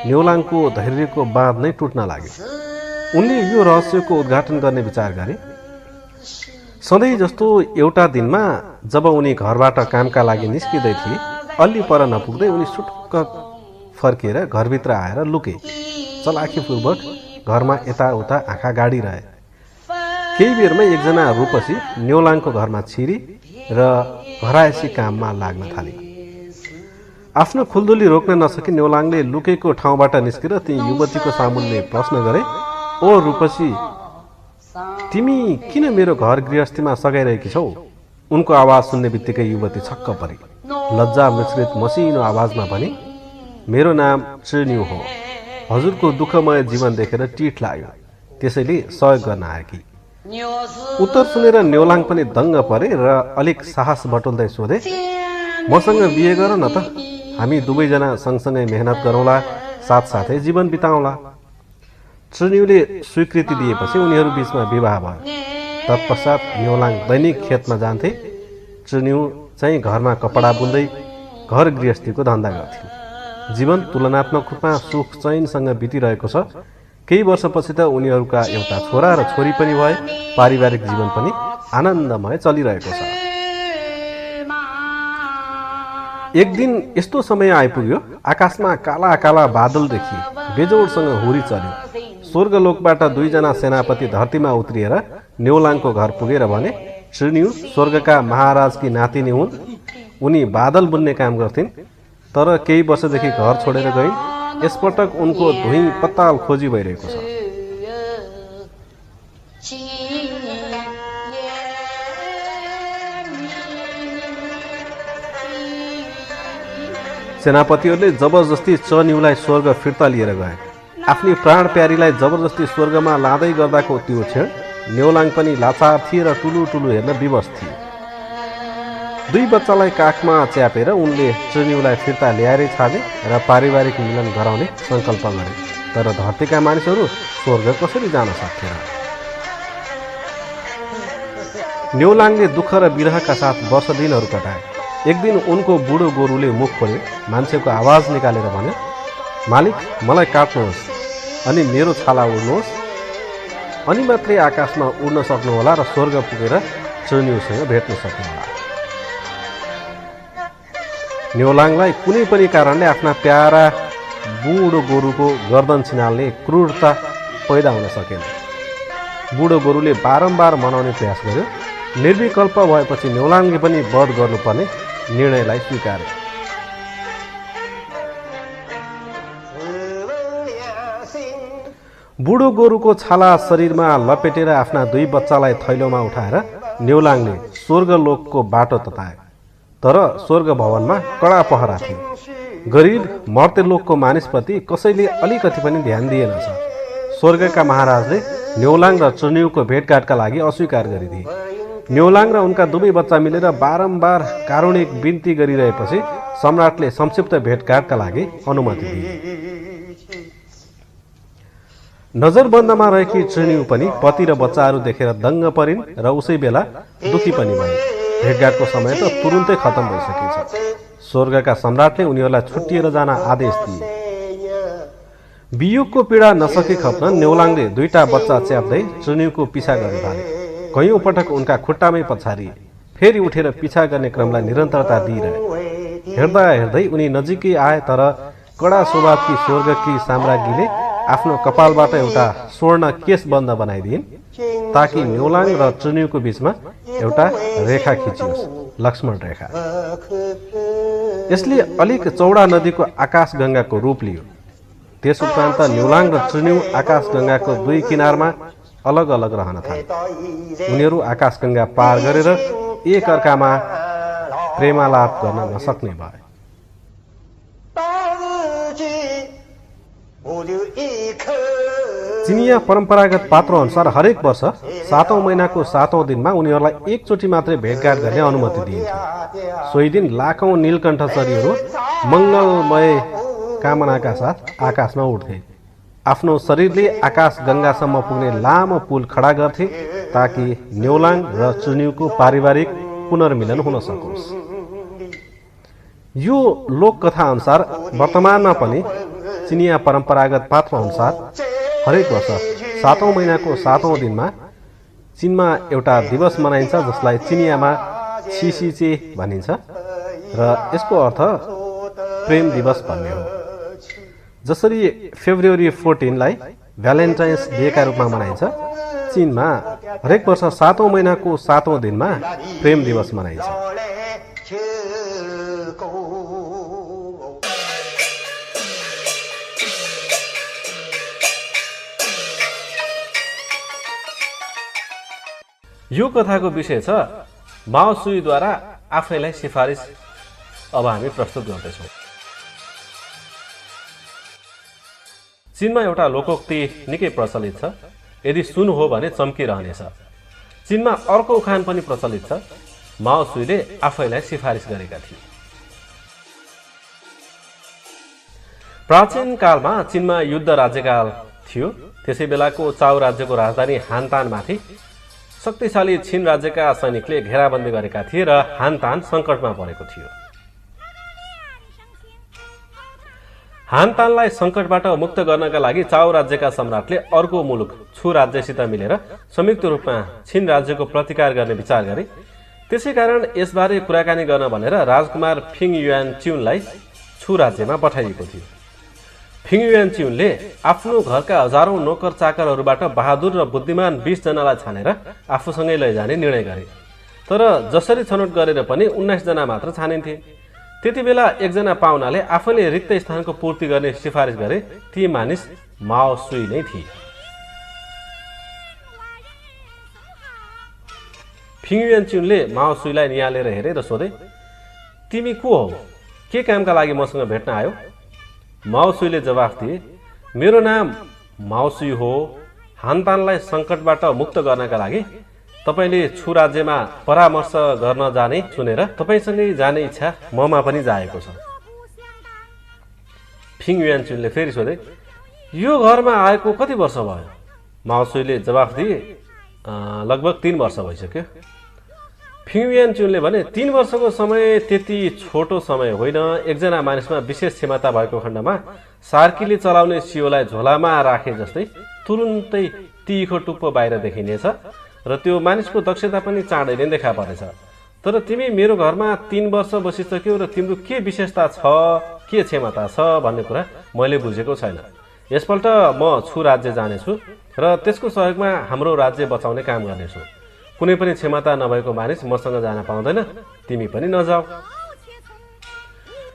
न्योलाङको धैर्यको बाँध नै टुट्न लाग्यो। उनले यो रहस्यको उद्घाटन गर्ने विचार गरे। सधैँ जस्तो एउटा दिनमा जब उनी घरबाट कामका लागि निस्किँदै थिए, अलि पर नपुग्दै उनी सुटुक्क फर्किएर घरभित्र आएर लुके। चलाखीपूर्वक घरमा यताउता आँखा गाडिरहे। केही बेरमै एकजना रूपसी न्योलाङको घरमा छिरी र घरायसी काममा लाग्न थाले। आफ्नो खुल्दुली रोक्न नसकी न्योलाङले लुकेको ठाउँबाट निस्केर ती युवतीको सामुन्ने प्रश्न गरे, ओ रूपसी, तिमी किन मेरो घर गृहस्थीमा सघाइरहेकी छौ? उनको आवाज सुन्ने बित्तिकै युवती छक्क परे। लज्जा मिश्रित मसिनो आवाजमा भने, मेरो नाम चुन्यु हो। हजुरको दुःखमय जीवन देखेर टिठ लाग्यो, त्यसैले सहयोग गर्न आएकी। उत्तर सुनेर न्योलाङ पनि दङ्ग परे र अलिक साहस बटुल्दै सोधे, मसँग बिहे गर न त, हामी दुवैजना सँगसँगै मेहनत गरौँला, साथसाथै जीवन बिताउँला। चुन्युले स्वीकृति दिएपछि उनीहरू बीचमा विवाह भयो। तत्पश्चात न्योलाङ दैनिक खेतमा जान्थे। चुन्यु चाहिँ घरमा कपडा बुन्दै घर गृहस्थीको धन्दा गर्थिन्। जीवन तुलनात्मक रूपमा सुख चैनसँग बितिरहेको छ। केही वर्षपछि त उनीहरूका एउटा छोरा र छोरी पनि भए। पारिवारिक जीवन पनि आनन्दमय चलिरहेको छ। एक दिन यस्तो समय आइपुग्यो, आकाशमा काला काला बादल देखिए। बेजोडसँग हुरी चल्यो। स्वर्गलोकबाट दुईजना सेनापति धरतीमा उत्रिएर न्योलाङको घर पुगेर भने, चुन्यु स्वर्गका महाराजकी नातिनी हुन्। उनी बादल बुन्ने काम गर्थिन्, तर केही वर्षदेखि घर छोडेर गइन्। यसपटक उनको धुइँ पत्ताल खोजी भइरहेको छ। सेनापतिहरूले जबरजस्ती चुन्युलाई स्वर्ग फिर्ता लिएर गए। आफ्नी प्राण प्यारीलाई जबरजस्ती स्वर्गमा लाँदै गर्दाको त्यो क्षण न्योलाङ पनि लाचार थिए र टुलु टुलु हेर्न विवश थिए। दुई बच्चालाई काखमा च्यापेर उनले चुन्युलाई फिर्ता ल्याएरै छाडे र पारिवारिक मिलन गराउने सङ्कल्प गरे। तर धरतीका मानिसहरू स्वर्ग कसरी जान सक्थेन? न्योलाङले दुःख र विरहका साथ वर्ष दिनहरू कटाए। एक दिन उनको बुढो गोरुले मुख खोल्यो। मान्छेको आवाज निकालेर भन्यो, मालिक, मलाई काट्नुहोस् अनि मेरो छाला उड्नुहोस्, अनि मात्रै आकाशमा उड्न सक्नुहोला र स्वर्ग पुगेर चुन्युसँग भेट्न सक्नुहोला। न्योलाङलाई कुनै पनि कारणले आफ्ना प्यारा बुढो गोरुको गर्दन छिनाल्ने क्रूरता पैदा हुन सकेन। बुढो गोरुले बारम्बार मनाउने प्रयास गर्यो। निर्विकल्प भएपछि न्योलाङले पनि वध गर्नुपर्ने निर्णयलाई स्वीकारे। बुढो गोरुको छाला शरीरमा लपेटेर आफ्ना दुई बच्चालाई थैलोमा उठाएर न्योलाङले स्वर्गलोकको बाटो तताए। तर स्वर्ग भवनमा कडा पहरा थियो। गरिब मर्त्यलोकको मानिसप्रति कसैले अलिकति पनि ध्यान दिएनछ। स्वर्गका महाराजले न्योलाङ र चुन्युको भेटघाटका लागि अस्वीकार गरिदिए। न्योलाङ र उनका दुवै बच्चा मिलेर बारम्बार कारुणिक बिन्ती गरिरहेपछि सम्राटले संक्षिप्त भेटघाटका लागि अनुमति दिए। नजरबन्दमा रहेकी चुन्यु पनि पति र बच्चाहरू देखेर दङ्ग परिन् र उसै बेला दुखी पनि भए। भेटघाटको समय त तुरुन्तै खत्म भइसकेछ। स्वर्गका सम्राटले उनीहरूलाई छुट्टिएर जान आदेश दिए। वियोगको पीडा नसकी खप्न नेउलाङले दुईटा बच्चा च्याप्दै चुन्युको पिछा गर्न थाले। कयौं पटक उनका खुट्टामै पछारिए, फेरि उठेर पिछा गर्ने क्रमलाई निरन्तरता दिइरहे। हेर्दा हेर्दै उनी नजिकै आए, तर कडा स्वभावकी स्वर्गकी साम्राज्ञीले आफ्नो कपालबाट एउटा स्वर्ण केस बन्द बनाइदिइन्, ताकि नेउलाङ र चुन्युको बीचमा एउटा रेखा खिचियोस्, लक्ष्मण रेखा। यसले अलिक चौडा नदीको आकाशगङ्गाको रूप लियो। त्यस उपरान्त नेउलाङ र चुन्यु आकाशगङ्गाको दुई किनारमा अलग अलग रहन थाले। उनीहरू आकाशगङ्गा पार गरेर एक अर्कामा प्रेमालाप गर्न नसक्ने भए। चिनिया परम्परागत पात्रो अनुसार हरेक वर्ष 7औं महिनाको 7औं दिनमा उनीहरूलाई एकचोटि मात्रै भेटघाट गर्ने अनुमति दिइन्थ्यो। सोही दिन लाखौं नीलकण्ठचरीहरू मङ्गलमय कामनाका साथ आकाशमा उड्थे। आफ्नो शरीरले आकाश गङ्गासम्म पुग्ने लामो पुल खडा गर्थे, ताकि नेउलाङ र चुन्युको पारिवारिक पुनर्मिलन हुन सकोस्। यो लोककथा अनुसार वर्तमानमा पनि चिनिया परम्परागत पात्रो अनुसार हरेक वर्ष 7औं महिनाको 7औं दिनमा चीनमा एउटा दिवस मनाइन्छ, जसलाई चिनियामा छिसिचे भनिन्छ र यसको अर्थ प्रेम दिवस भन्ने हो। जसरी फेब्रुअरी 14लाई भ्यालेन्टाइन्स डेका रूपमा मनाइन्छ, चीनमा हरेक वर्ष 7औं महिनाको 7औं दिनमा प्रेम दिवस मनाइन्छ। यो कथाको विषय छ माओ सुईद्वारा आफैलाई सिफारिस। अब हामी प्रस्तुत गर्दैछौँ। चीनमा एउटा लोकोक्ति निकै प्रचलित छ, यदि सुन हो भने चम्किरहनेछ। चीनमा अर्को उखान पनि प्रचलित छ, माओ सुईले आफैलाई सिफारिस गरेका थिए। प्राचीन कालमा चीनमा युद्ध राज्यकाल थियो। त्यसै बेलाको चाउ राज्यको राजधानी हानतानमाथि शक्तिशाली चीन राज्यका सैनिकले घेराबन्दी गरेका थिए र हानतान सङ्कटमा परेको थियो। हानतानलाई सङ्कटबाट मुक्त गर्नका लागि चाउ राज्यका सम्राटले अर्को मुलुक छु राज्यसित मिलेर संयुक्त रूपमा चीन राज्यको प्रतिकार गर्ने विचार गरे। त्यसैकारण यसबारे कुराकानी गर्न भनेर राजकुमार फिङ युआनच्युनलाई छु राज्यमा पठाइएको थियो। फिङ युआनच्युनले आफ्नो घरका हजारौं नोकर चाकरहरूबाट बहादुर र बुद्धिमान 20 जनालाई छानेर आफूसँगै लैजाने निर्णय गरे। तर जसरी छनौट गरेर पनि 19 जना मात्र छानिन्थे। त्यति बेला एकजना पाहुनाले आफैले रिक्त स्थानको पूर्ति गर्ने सिफारिस गरे। ती मानिस माओ सुई नै थिए। फिङ युआनच्युनले माओ सुईलाई निहालेर हेरे र सोधे, तिमी को हौ? के कामका लागि मसँग भेट्न आयो? माओ सुईले जवाफ दिए, मेरो नाम माओ सुई हो। हानतानलाई सङ्कटबाट मुक्त गर्नका लागि तपाईले छु राज्यमा परामर्श गर्न जाने सुनेर तपाईसँगै जाने इच्छा ममा पनि जाएको छ। फिङ युआनच्युनले फेरि सोधे, यो घरमा आएको कति वर्ष भयो? माओ सुईले जवाफ दिए, लगभग 3 वर्ष भइसक्यो। फिङ युआनच्युनले भने, 3 वर्षको समय त्यति छोटो समय होइन। एकजना मानिसमा विशेष क्षमता भएको खण्डमा सार्कीले चलाउने सियोलाई झोलामा राखे जस्तै तुरुन्तै तिखो टुप्पो बाहिर देखिनेछ र त्यो मानिसको दक्षता पनि चाँडै नै देखा परेछ। तर तिमी मेरो घरमा 3 वर्ष बसिसक्यौ र तिम्रो के विशेषता छ, के क्षमता छ भन्ने कुरा मैले बुझेको छैन। यसपल्ट म छु राज्य जानेछु र त्यसको सहयोगमा हाम्रो राज्य बचाउने काम गर्नेछु। कुनै पनि क्षमता नभएको मानिस मसँग जान पाउँदैन, तिमी पनि नजाऊ।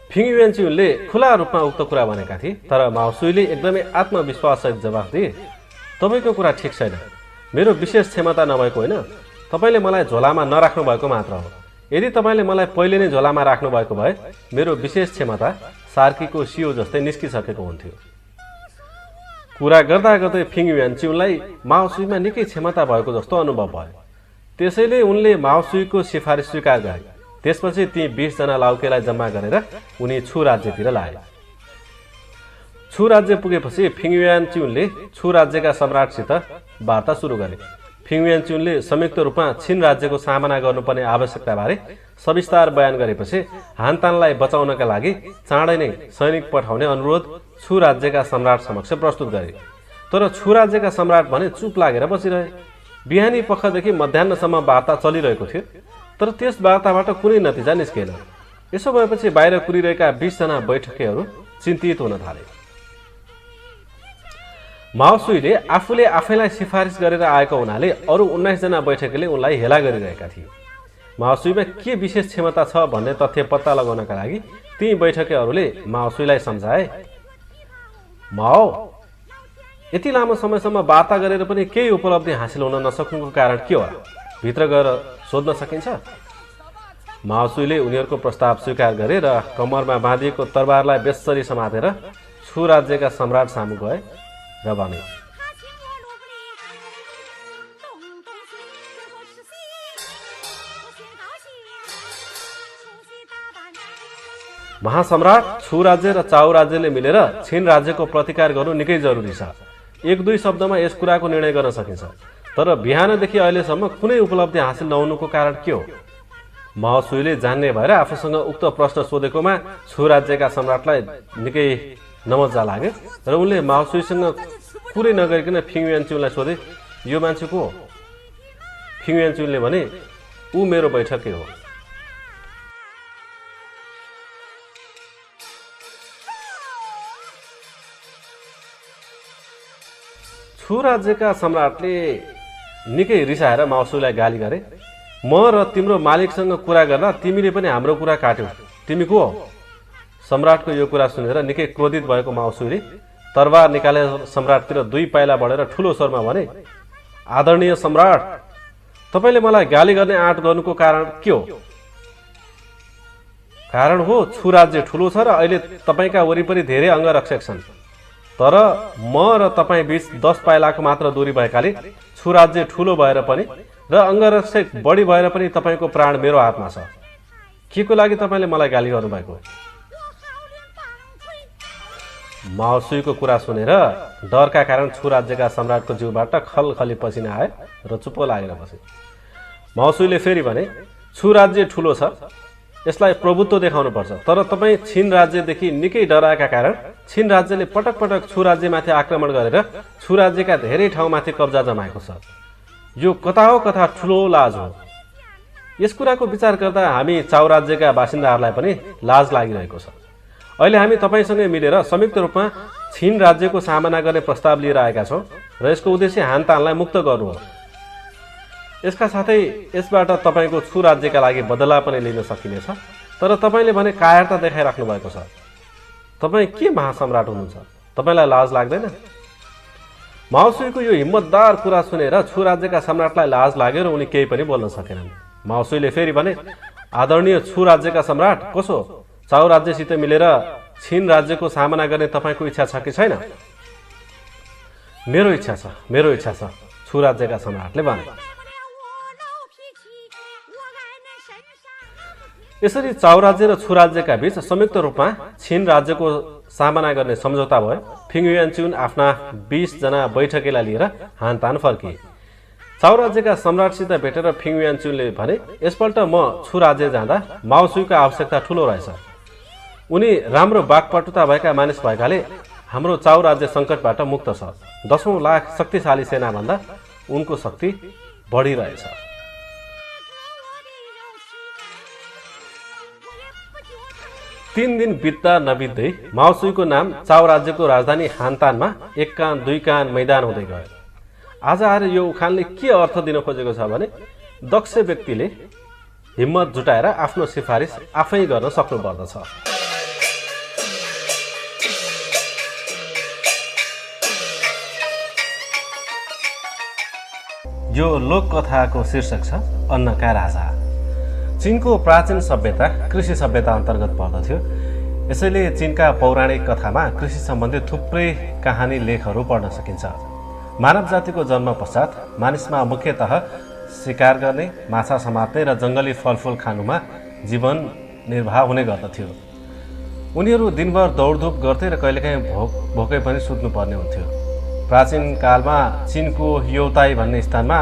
फिङ युआनच्युनले खुला रूपमा उक्त कुरा भनेका थिए। तर माओ सुईले एकदमै आत्मविश्वाससहित जवाफ दिए, तपाईको कुरा ठिक छैन। मेरो विशेष क्षमता नभएको होइन, तपाईले मलाई झोलामा नराख्नु भएको मात्र हो। यदि तपाईले मलाई पहिले नै झोलामा राख्नु भएको भए मेरो विशेष क्षमता सार्कीको सियो जस्तै निस्किसकेको हुन्थ्यो। कुरा गर्दा गर्दै फिङ युआनच्युनलाई माओ सुईमा निकै क्षमता भएको जस्तो अनुभव भयो। त्यसैले उनले माओ सुईको सिफारिस स्वीकार गरे। त्यसपछि ती 20 जना लाउकेलाई जम्मा गरेर उनी छु राज्यतिर लाए। छु राज्य पुगेपछि फिङ युआनच्युनले छु राज्यका सम्राटसित वार्ता सुरु गरे। फिङ युआनच्युनले संयुक्त रूपमा चीन राज्यको सामना गर्नुपर्ने आवश्यकताबारे सविस्तार बयान गरेपछि हानतानलाई बचाउनका लागि चाँडै नै सैनिक पठाउने अनुरोध छु राज्यका सम्राट समक्ष प्रस्तुत गरे। तर छु राज्यका सम्राट भने चुप लागेर बसिरहे। बिहानी पखदेखि मध्याह्नसम्म वार्ता चलिरहेको थियो, तर त्यस वार्ताबाट कुनै नतिजा निस्केन। यसो भएपछि बाहिर कुरिरहेका 20 जना बैठकेहरू चिन्तित हुन थाले। माओसुईले आफूले आफैलाई सिफारिस गरेर आएको हुनाले अरू 19 जना बैठकले उनलाई हेला गरिरहेका थिए। माओसुईमा के विशेष क्षमता छ भन्ने तथ्य पत्ता लगाउनका लागि ती बैठकेहरूले माओसुईलाई सम्झाए, माओ, यति लामो समयसम्म वार्ता गरेर पनि केही उपलब्धि हासिल हुन नसक्नुको कारण के होला? भित्र गएर सोध्न सकिन्छ? माओसुईले उनीहरूको प्रस्ताव स्वीकार गरे र कम्मरमा बाँधिएको तरबारलाई बेसरी समातेर छु राज्यका सम्राट सामु गए र भने, महासम्राट, छु राज्य र चाउ राज्यले मिलेर छिन राज्यको प्रतिकार गर्नु निकै जरुरी छ। 1-2 शब्दमा यस कुराको निर्णय गर्न सकिन्छ। तर बिहानदेखि अहिलेसम्म कुनै उपलब्धि हासिल नहुनुको कारण के हो? माओसुईले जान्ने भएर आफूसँग उक्त प्रश्न सोधेकोमा छु राज्यका सम्राटलाई निकै नमजा लाग्यो र उनले माओसुईसँग कुरै नगरिकन फिङयुआनचुनलाई सोधे, यो मान्छे को हो? फिङयुआनचुनले भने, ऊ मेरो बैठकै हो। छु राज्यका सम्राटले निकै रिसाएर माओसुईलाई गाली गरे, म र तिम्रो मालिकसँग कुरा गर्दा तिमीले पनि हाम्रो कुरा काट्यौ, तिमी को हो? सम्राटको यो कुरा सुनेर निकै क्रोधित भएको माओसुईले तरबार निकालेर सम्राटतिर 2 पाइला बढेर ठुलो स्वरमा भने, आदरणीय सम्राट, तपाईले मलाई गाली गर्ने आँट गर्नुको कारण के हो? कारण हो छु राज्य ठुलो छ र अहिले तपाईका वरिपरि धेरै अंगरक्षक छन्। तर म र तपाईँ बीच 10 पाइलाको मात्र दूरी भएकाले छु राज्य ठुलो भएर पनि र अंगरक्षक बढी भएर पनि तपाईको प्राण मेरो हातमा छ। के को लागि तपाईले मलाई गाली गर्नुभएको? माओसुईको कुरा सुनेर डरका कारण छु राज्यका सम्राटको जिउबाट खलखली पसिना आए र चुप्प लागेर बसे। माओसुईले फेरि भने, छु राज्य ठुलो छ, यसलाई प्रभुत्व देखाउनु पर्छ। तर तपाईँ छिन राज्यदेखि निकै डराएका कारण छिन राज्यले पटक पटक छु राज्यमाथि आक्रमण गरेर छु राज्यका धेरै ठाउँमाथि कब्जा जमाएको छ। यो कता हो कता ठुलो लाज हो। यस कुराको विचार गर्दा हामी चाउ राज्यका बासिन्दाहरूलाई पनि लाज लागिरहेको छ। अहिले हामी तपाईसँगै मिलेर संयुक्त रूपमा छिन राज्यको सामना गर्ने प्रस्ताव लिएर आएका छौँ र यसको उद्देश्य हानतानलाई मुक्त गर्नु हो। यसका साथै यसबाट तपाईको छु राज्यका लागि बदला पनि लिन सकिनेछ। तर तपाईले भने कायरता देखाइराख्नु भएको छ। तपाईँ के महासम्राट हुनुहुन्छ? तपाईलाई लाज लाग्दैन? माओसुईको यो हिम्मतदार कुरा सुनेर छु राज्यका सम्राटलाई लाज लाग्यो र उनी केही पनि बोल्न सकेनन्। माओसुईले फेरि भने, आदरणीय छु राज्यका सम्राट, कसो चाउ राज्यसित मिलेर छिन राज्यको सामना गर्ने तपाईको इच्छा छ कि छैन? मेरो इच्छा छ, मेरो इच्छा छ, छु राज्यका सम्राटले भने। यसरी चाउ राज्य र छु राज्यका बीच संयुक्त रूपमा छिन राज्यको सामना गर्ने सम्झौता भयो। फिङयुआनचुन आफ्ना 20 जना बैठकेलाई लिएर हानतान फर्किए। चाउ राज्यका सम्राटसित भेटेर फिङयुआनचुनले भने, यसपल्ट म छु राज्य जाँदा माओसुईको आवश्यकता ठुलो रहेछ। उनी राम्रो बागपटुता भएका मानिस भएकाले हाम्रो चाउ राज्य सङ्कटबाट मुक्त छ। 10औं लाख शक्तिशाली सेनाभन्दा उनको शक्ति बढिरहेछ। 3 दिन बित्दा नबित्दै माओसुईको नाम चाउ राज्यको राजधानी हानतानमा 1 कान 2 कान मैदान हुँदै गयो। आज आएर यो उखानले के अर्थ दिन खोजेको छ भने, दक्ष व्यक्तिले हिम्मत जुटाएर आफ्नो सिफारिस आफै गर्न सक्नुपर्दछ। यो लोककथाको शीर्षक छ अन्नका राजा। चीनको प्राचीन सभ्यता कृषि सभ्यता अन्तर्गत पर्दथ्यो। यसैले चीनका पौराणिक कथामा कृषि सम्बन्धी थुप्रै कहानी लेखहरू पढ्न सकिन्छ। मानव जातिको जन्म पश्चात मानिसमा मुख्यतः शिकार गर्ने, माछा समात्ने र जङ्गली फलफुल खानुमा जीवन निर्वाह हुने गर्दथ्यो। उनीहरू दिनभर दौडधुप गर्थे र कहिलेकाहीँ भोकै पनि सुत्नुपर्ने हुन्थ्यो। प्राचीन कालमा चीनको यौताई भन्ने स्थानमा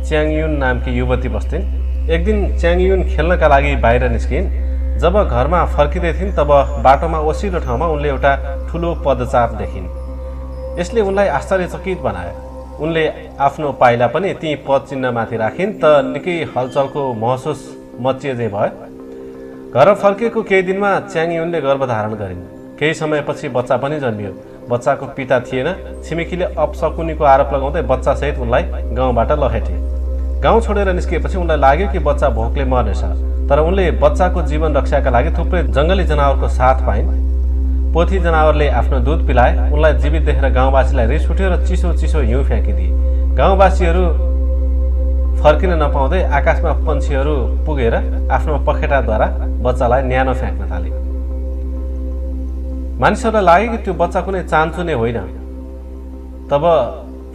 च्याङयुन नामकी युवती बस्थिन्। एक दिन च्याङयुन खेल्नका लागि बाहिर निस्किन्। जब घरमा फर्किँदै थिइन् तब बाटोमा ओसिलो ठाउँमा उनले एउटा ठुलो पदचार देखिन्। यसले उनलाई आश्चर्यचकित बनायो। उनले आफ्नो पाइला पनि ती पद चिन्हमाथि राखिन् त निकै हलचलको महसुस मचिएझै भयो। घर फर्किएको केही दिनमा च्याङ्गी उनले गर्भधारण गरिन्। केही समयपछि बच्चा पनि जन्मियो। बच्चाको पिता थिएन। छिमेकीले अपशकुनीको आरोप लगाउँदै बच्चासहित उनलाई गाउँबाट लखेटे। गाउँ छोडेर निस्किएपछि उनलाई लाग्यो कि बच्चा भोकले मर्नेछ, तर उनले बच्चाको जीवन रक्षाका लागि थुप्रै जङ्गली जनावरको साथ पाइन्। पोथी जनावरले आफ्नो दूध पिलाए। उनलाई जीवित देखेर गाउँवासीलाई रिस उठ्यो र चिसो चिसो हिउँ फ्याँकिदिए। गाउँवासीहरू फर्किन नपाउँदै आकाशमा पन्छीहरू पुगेर आफ्नो पखेटाद्वारा बच्चालाई न्यानो फ्याँक्न थाले। मानिसहरूलाई लाग्यो कि त्यो बच्चा कुनै चान्चु नै होइन। तब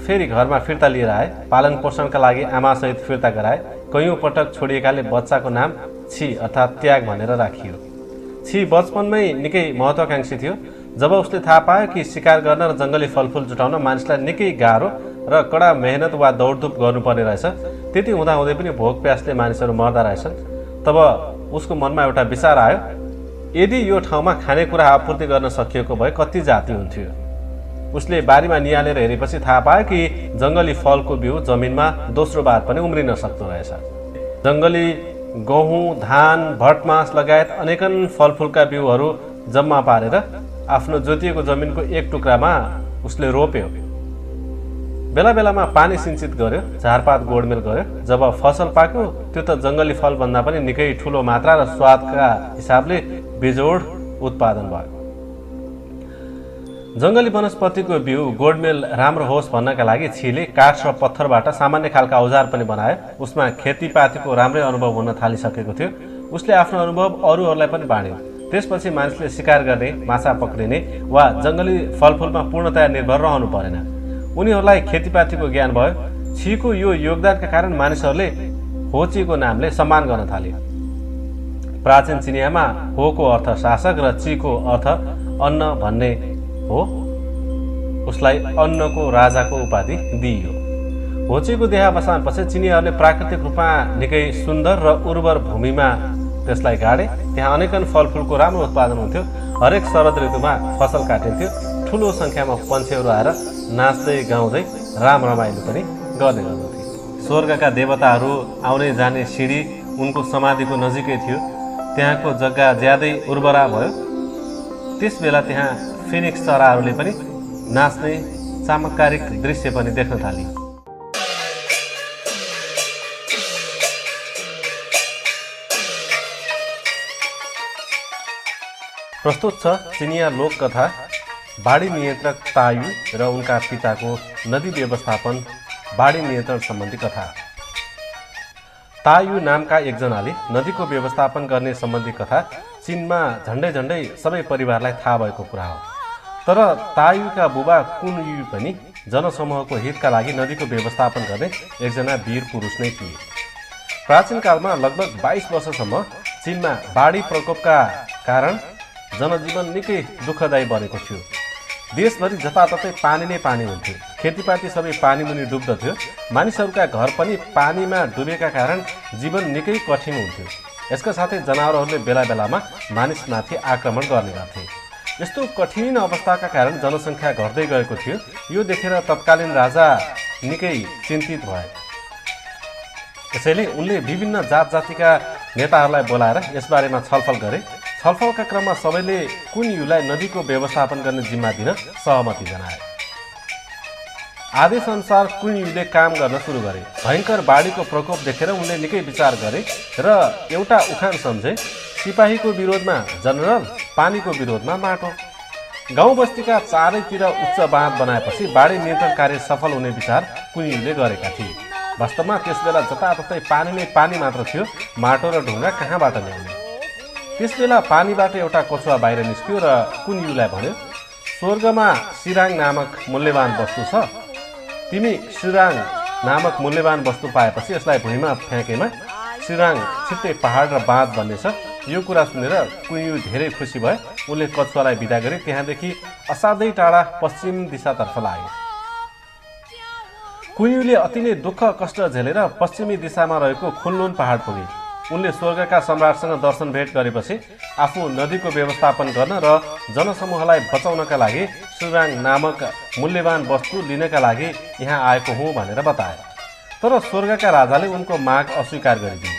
फेरि घरमा फिर्ता लिएर आए। पालन पोषणका लागि आमासहित फिर्ता गराए। कैयौँ पटक छोडिएकाले बच्चाको नाम छि अर्थात् त्याग भनेर राखियो। छि बचपनमै निकै महत्त्वाकांक्षी थियो। जब उसले थाहा पायो कि शिकार गर्न र जङ्गली फलफुल जुटाउन मानिसलाई निकै गाह्रो र कडा मेहनत वा दौडधुप गर्नुपर्ने रहेछ, त्यति हुँदाहुँदै पनि भोक प्यासले मानिसहरू मर्दा रहेछन्, तब उसको मनमा एउटा विचार आयो, यदि यो ठाउँमा खानेकुरा आपूर्ति गर्न सकिएको भए कति जाति हुन्थ्यो। उसले बारीमा निहालेर हेरेपछि थाहा पायो कि जङ्गली फलको बिउ जमिनमा दोस्रो बार पनि उम्रिन सक्दो रहेछ। जङ्गली गहुँ, धान, भटमास लगायत अनेकन फलफुलका बिउहरू जम्मा पारेर आफ्नो जोतिएको जमिनको एक टुक्रामा उसले रोप्यो। बेला बेलामा पानी सिंचित गर्यो, झारपात गोडमेल गर्यो। जब फसल पाक्यो त्यो त जङ्गली फलभन्दा पनि निकै ठुलो मात्रा र स्वादका हिसाबले बेजोड उत्पादन भयो। जङ्गली वनस्पतिको बिउ गोडमेल राम्रो होस् भन्नका लागि छिले काठ र पत्थरबाट सामान्य खालका औजार पनि बनायो। उसमा खेतीपातीको राम्रै अनुभव हुन थालिसकेको थियो। उसले आफ्नो अनुभव अरूहरूलाई पनि बाँड्यो। त्यसपछि मानिसले शिकार गर्ने, माछा पक्रिने वा जङ्गली फलफुलमा पूर्णतया निर्भर रहनु परेन। उनीहरूलाई खेतीपातीको ज्ञान भयो। छीको यो योगदानका कारण मानिसहरूले होचीको नामले सम्मान गर्न थाले। प्राचीन चिनियामा होको अर्थ शासक र चीको अर्थ अन्न भन्ने हो। उसलाई अन्नको राजाको उपाधि दिइयो। होचीको देहावसानपछि चिनियाहरूले प्राकृतिक रूपमा निकै सुन्दर र उर्वर भूमिमा त्यसलाई गाडे। त्यहाँ अनेकन फलफुलको राम्रो उत्पादन हुन्थ्यो। हरेक शरद ऋतुमा फसल काटिन्थ्यो। ठुलो सङ्ख्यामा पन्छीहरू आएर नाच्दै गाउँदै राम रमाइलो पनि गर्ने गर्दथे। स्वर्गका देवताहरू आउने जाने सिँढी उनको समाधिको नजिकै थियो। त्यहाँको जग्गा ज्यादै उर्वरा भयो। त्यस बेला त्यहाँ फिनिक्स चराहरूले पनि नाच्ने चमत्कारिक दृश्य पनि देख्न थाले। प्रस्तुत छ चिनिया लोककथा बाढी नियन्त्रक तायु र उनका पिताको नदी व्यवस्थापन बाढी नियन्त्रण सम्बन्धी कथा। तायु नामका एकजनाले नदीको व्यवस्थापन गर्ने सम्बन्धी कथा चीनमा झन्डै झन्डै सबै परिवारलाई थाहा भएको कुरा हो। तर तायुका बुबा कुनयु पनि जनसमूहको हितका लागि नदीको व्यवस्थापन गर्ने एकजना वीर पुरुष नै थिए। प्राचीन कालमा लगभग 22 वर्षसम्म चीनमा बाढी प्रकोपका कारण जनजीवन निकै दुःखदायी बनेको थियो। देशभरि जताततै पानी नै पानी हुन्थ्यो। खेतीपाती सबै पानी मुनि डुब्दथ्यो। मानिसहरूका घर पनि पानीमा डुबेका कारण जीवन निकै कठिन हुन्थ्यो। यसका साथै जनावरहरूले बेला बेलामा मानिसमाथि आक्रमण गर्ने गर्थे। यस्तो कठिन अवस्थाका कारण जनसङ्ख्या घट्दै गएको थियो। यो देखेर तत्कालीन राजा निकै चिन्तित भए। त्यसैले उनले विभिन्न जात जातिका नेताहरूलाई बोलाएर यसबारेमा छलफल गरे। छलफलका क्रममा सबैले कुनयुलाई नदीको व्यवस्थापन गर्ने जिम्मा दिन सहमति जनाए। आदेशअनुसार कुनयुले काम गर्न सुरु गरे। भयङ्कर बाढीको प्रकोप देखेर उनले निकै विचार गरे र एउटा उखान सम्झे, सिपाहीको विरोधमा जनरल, पानीको विरोधमा माटो। गाउँ बस्तीका चारैतिर उच्च बाँध बनाएपछि बाढी नियन्त्रण कार्य सफल हुने विचार कुनयुले गरेका थिए। वास्तवमा त्यसबेला जताततै पानी नै पानी मात्र थियो। माटो र ढुङ्गा कहाँबाट ल्याउने? त्यसबेला पानीबाट एउटा कछुवा बाहिर निस्क्यो र कुनयुलाई भन्यो, स्वर्गमा सिराङ नामक मूल्यवान वस्तु छ। तिमी सिराङ नामक मूल्यवान वस्तु पाएपछि यसलाई भुइँमा फ्याँकेमा सिराङ छिट्टै पहाड र बाँध बन्नेछ। यो कुरा सुनेर कुनयु धेरै खुसी भए। उनले कछुवालाई बिदा गरे। त्यहाँदेखि असाध्यै टाढा पश्चिम दिशातर्फ लाग्यो। कुनयुले अति नै दुःख कष्ट झेलेर पश्चिमी दिशामा रहेको खुल्लुन पहाड पुगे। उनले स्वर्गका सम्राटसँग दर्शन भेट गरेपछि आफू नदीको व्यवस्थापन गर्न र जनसमूहलाई बचाउनका लागि सुराङ नामक मूल्यवान वस्तु लिनका लागि यहाँ आएको हुँ भनेर बताए। तर स्वर्गका राजाले उनको माग अस्वीकार गरिदिए।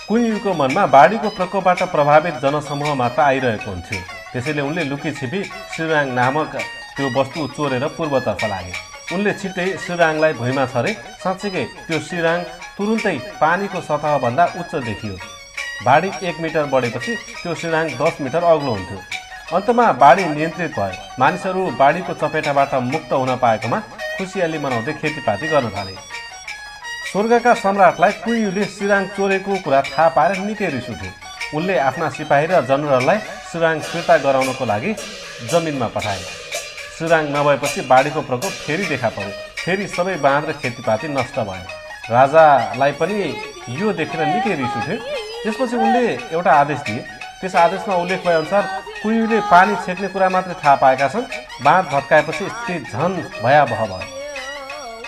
कुइयुको मनमा बाढीको प्रकोपबाट प्रभावित जनसमूह मात्र आइरहेको हुन्थ्यो। त्यसैले उनले लुकीछिपी सुराङ नामक त्यो वस्तु चोरेर पूर्वतर्फ लागे। उनले छिट्टै सिराङलाई भुइँमा छरे। साँच्चीकै त्यो सिराङ तुरुन्तै पानीको सतहभन्दा उच्च देखियो। बाढी 1 मिटर बढेपछि त्यो सिराङ 10 मिटर अग्लो हुन्थ्यो। अन्तमा बाढी नियन्त्रित भयो। मानिसहरू बाढीको चपेटाबाट मुक्त हुन पाएकोमा खुसियाली मनाउँदै खेतीपाती गर्न थाले। स्वर्गका सम्राटलाई कुइयुले सिराङ चोरेको कुरा थाहा पाएर निकै रिस उठ्यो। उनले आफ्ना सिपाही र जनरललाई सिराङ फिर्ता गराउनको लागि जमिनमा पठाए। सिराङ नभएपछि बाढीको प्रकोप फेरि देखा पर्यो। फेरि सबै बाँध र खेतीपाती नष्ट भयो। राजालाई पनि यो देखेर निकै रिस उठ्यो। त्यसपछि उनले एउटा आदेश दिए। त्यस आदेशमा उल्लेख भए अनुसार कुइयुले पानी छेक्ने कुरा मात्रै थाहा पाएका छन्। बाँध भत्काएपछि स्थिति झन भयावह भयो।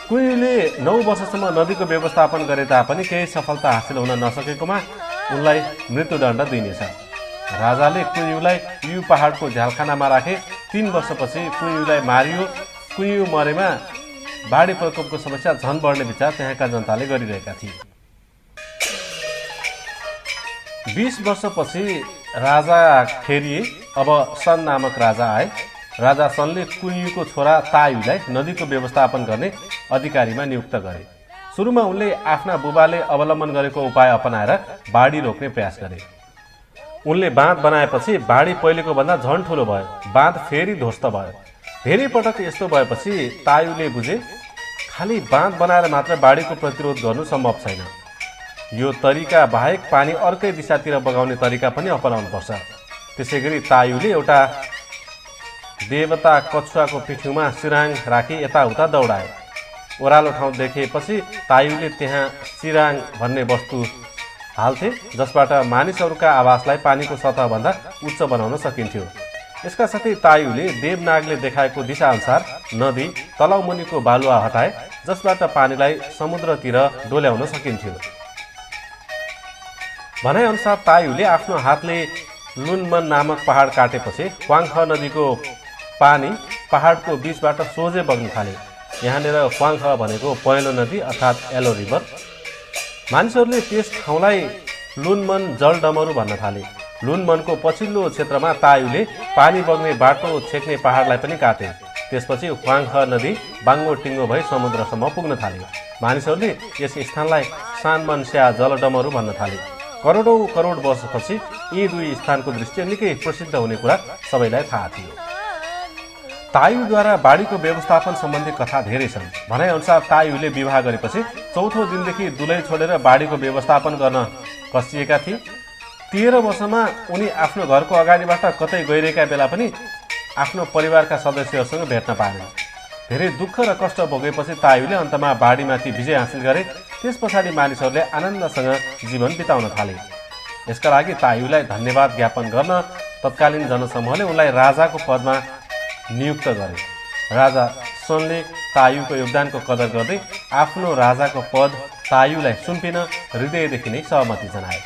कुइयुले 9 वर्षसम्म नदीको व्यवस्थापन गरे तापनि केही सफलता हासिल हुन नसकेकोमा उनलाई मृत्युदण्ड दिइनेछ। राजाले कुइयुलाई यु पहाडको झ्यालखानामा राखे। 3 वर्षपछि कुइयुलाई मारियो। कुइयु मरेमा बाढी प्रकोपको समस्या झन बढ्ने विचार त्यहाँका जनताले गरिरहेका थिए। 20 वर्षपछि राजा फेरिए। अब सन नामक राजा आए। राजा सनले कुइयुको छोरा तायुलाई नदीको व्यवस्थापन गर्ने अधिकारीमा नियुक्त गरे। सुरुमा उनले आफ्ना बुबाले अवलम्बन गरेको उपाय अपनाएर बाढी रोक्ने प्रयास गरे। उनले बाँध बनाएपछि बाढी पहिलेको भन्दा झन ठुलो भयो। बाँध फेरि ध्वस्त भयो। धेरै पटक यस्तो भएपछि तायुले बुझे खाली बाँध बनाएर मात्र बाढीको प्रतिरोध गर्नु सम्भव छैन। यो तरिका बाहेक पानी अर्कै दिशातिर बगाउने तरिका पनि अपनाउनुपर्छ। त्यसैगरी तायुले एउटा देवता कछुवाको पिठ्यूमा सिराङ राखी यताउता दौडाए। ओह्रालो ठाउँ देखेपछि तायुले त्यहाँ सिराङ भन्ने वस्तु हाल्थे जसबाट मानिसहरूका आवासलाई पानीको सतहभन्दा उच्च बनाउन सकिन्थ्यो। यसका साथै तायुले देवनागले देखाएको दिशाअनुसार नदी तलाउमुनिको बालुवा हटाए जसबाट पानीलाई समुद्रतिर डोल्याउन सकिन्थ्यो। भनाइअनुसार तायुले आफ्नो हातले लुनमन नामक पहाड काटेपछि ख्वाङख नदीको पानी पहाडको बीचबाट सोझै बग्न थाले। यहाँनिर ख्वाङख भनेको पहेँलो नदी अर्थात् येलो रिभर। मानिसहरूले त्यस ठाउँलाई लुनमन जलडमरू भन्न थाले। लुनमनको पछिल्लो क्षेत्रमा तायुले पानी बग्ने बाटो छेक्ने पहाडलाई पनि काटे। त्यसपछि ख्वाङख नदी बाङ्गो टिङ्गो भई समुद्रसम्म पुग्न थाले। मानिसहरूले यस स्थानलाई सानमनस्या जलडमरू भन्न थाले। करोडौं करोड वर्षपछि यी दुई स्थानको दृश्य निकै प्रसिद्ध हुने कुरा सबैलाई थाहा थियो। तायुद्वारा बाढीको व्यवस्थापन सम्बन्धी कथा धेरै छन्। भनाइअनुसार तायुले विवाह गरेपछि चौथो दिनदेखि दुलै छोडेर बाढीको व्यवस्थापन गर्न कसिएका थिए। 13 वर्षमा उनी आफ्नो घरको अगाडिबाट कतै गइरहेका बेला पनि आफ्नो परिवारका सदस्यहरूसँग भेट्न पाएनन्। धेरै दुःख र कष्ट भोगेपछि तायुले अन्तमा बाढीमाथि विजय हासिल गरे। त्यस पछाडि मानिसहरूले आनन्दसँग जीवन बिताउन थाले। यसका लागि तायुलाई धन्यवाद ज्ञापन गर्न तत्कालीन जनसमूहले उनलाई राजाको पदमा नियुक्त गरे। राजा सनले तायुको योगदानको कदर गर्दै आफ्नो राजाको पद तायुलाई सुम्पिन हृदयदेखि नै सहमति जनाए।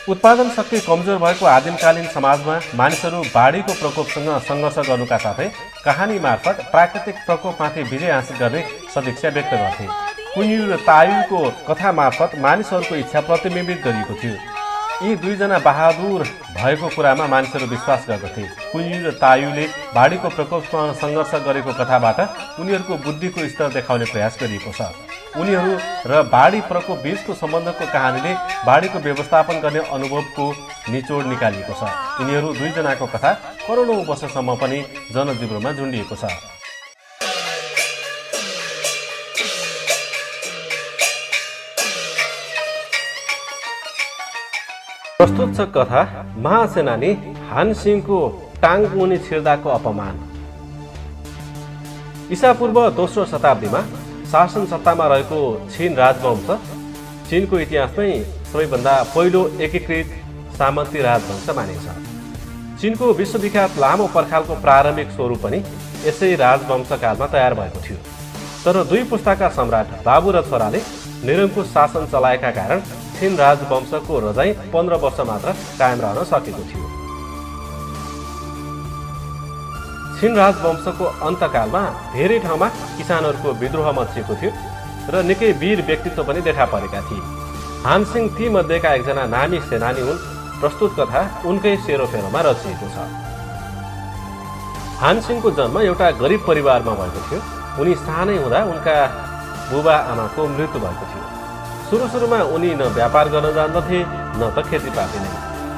उत्पादन शक्ति कमजोर भएको आदिमकालीन समाजमा मानिसहरू बाढीको प्रकोपसँग सङ्घर्ष गर्नुका साथै कहानी मार्फत प्राकृतिक प्रकोपमाथि विजय हासिल गर्ने सदिच्छा व्यक्त गर्थे। कुइयु र तायुको कथा मार्फत मानिसहरूको इच्छा प्रतिबिम्बित गरिएको थियो। यी दुईजना बहादुर भएको कुरामा मानिसहरू विश्वास गर्दथे। कुइयु र तायुले बाढीको प्रकोपसँग सङ्घर्ष गरेको कथाबाट उनीहरूको बुद्धिको स्तर देखाउने प्रयास गरिएको छ। उनीहरू र बाढी प्रकोप बीचको सम्बन्धको कहानीले बाढीको व्यवस्थापन गर्ने अनुभवको निचोड निकालिएको छ। यिनीहरू दुईजनाको कथा करोडौं वर्षसम्म पनि जनजीवनमा झुन्डिएको छ। प्रस्तुत छ कथा महासेनानी हानसिंहको टाङमुनि छिर्दाको अपमान। ईसापूर्व 2रो शताब्दीमा शासन सत्तामा रहेको छिन राजवंश चीनको इतिहासमै सबैभन्दा पहिलो एकीकृत सामन्ती राजवंश मानिन्छ। चीनको विश्वविख्यात लामो पर्खालको प्रारम्भिक स्वरूप पनि यसै राजवंशकालमा तयार भएको थियो। तर 2 पुस्ताका सम्राट बाबु र छोराले निरङ्कुश शासन चलाएका कारण छिन राजवंशको रजाई 15 वर्ष मात्र कायम रहन सकेको थियो। छिन राजवंशको अन्तकालमा धेरै ठाउँमा किसानहरूको विद्रोह मच्चिएको थियो र निकै वीर व्यक्तित्व पनि देखा परेका थिए। हानसिङ ती मध्येका एकजना नामी सेनानी हुन्। प्रस्तुत कथा उनकै सेरोफेरोमा रचिएको छ। हानसिङको जन्म एउटा गरिब परिवारमा भएको थियो। उनी सानै हुँदा उनका बुबा आमाको मृत्यु भएको थियो। सुरुमा उनी न व्यापार गर्न जान्दथे न त खेतीपाती नै।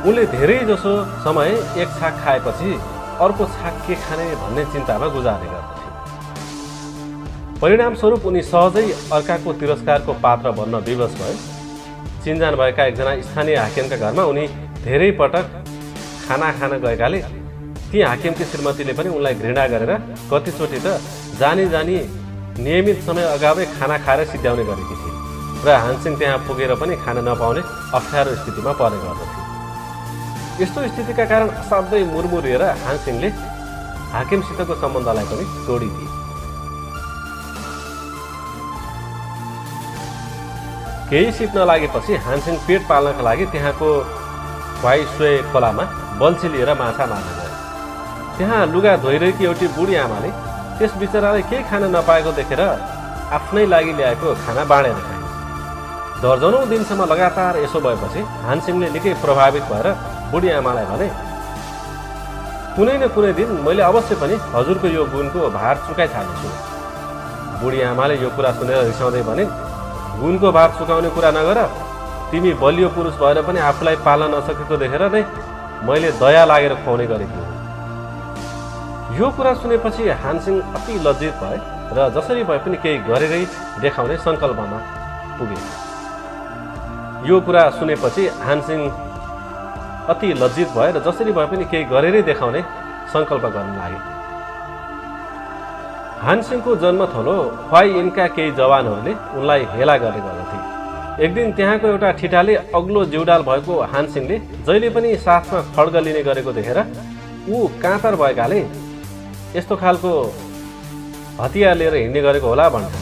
उनले धेरै जसो समय एक छाक खाएपछि अर्को छाक के खाने भन्ने चिन्तामा गुजार्ने गर्दथे। परिणामस्वरूप उनी सहजै अर्काको तिरस्कारको पात्र बन्न विवश भए। चिनजान भएका एकजना स्थानीय हाकिमका घरमा उनी धेरै पटक खाना खान गएकाले ती हाकिमकी श्रीमतीले पनि उनलाई घृणा गरेर कतिचोटि त जानी नियमित समय अगावै खाना खाएर सिद्ध्याउने गरेकी थिए र हानसिङ त्यहाँ पुगेर पनि खान नपाउने अप्ठ्यारो स्थितिमा पर्ने गर्दथे। यस्तो स्थितिका कारण असाध्यै मुरमुरिएर हानसिङले हाकिमसितको सम्बन्धलाई पनि तोडिदिए। केही सिप नलागेपछि हानसिङ पेट पाल्नका लागि त्यहाँको वाइसुए खोलामा बल्छी लिएर माछा मार्न गए। त्यहाँ लुगा धोइरहेकी एउटी बुढी आमाले त्यस बिचरालाई केही खान नपाएको देखेर आफ्नै लागि ल्याएको खाना बाँडेर खाए। दर्जनौं दिनसम्म लगातार यसो भएपछि हानसिङले निकै प्रभावित भएर बुढी आमालाई भने, कुनै न कुनै दिन मैले अवश्य पनि हजुरको यो गुणको भार चुकाइछाड्नेछु। बुढी आमाले यो कुरा सुनेर रिसाउँदै भने, गुणको भार चुकाउने कुरा नगर, तिमी बलियो पुरुष भएर पनि आफूलाई पाल्न नसकेको देखेर नै मैले दया लागेर खुवाउने गरेको हो। यो कुरा सुनेपछि हानसिङ अति लज्जित भए र जसरी भए पनि केही गरेरै देखाउने सङ्कल्पमा पुगे। यो कुरा सुनेपछि हानसिङ अति लज्जित भए र जसरी भए पनि केही गरेरै देखाउने सङ्कल्प गर्न लागे। हानसिङको जन्मथलो ख्वाइ इनका केही जवानहरूले उनलाई हेला गर्ने गर्दथे। एक दिन त्यहाँको एउटा ठिटाले अग्लो जिउडाल भएको हानसिङले जहिले पनि साथमा खड्ग लिने गरेको देखेर ऊ काँतर भएकाले यस्तो खालको हतियार लिएर हिँड्ने गरेको होला भन्छ।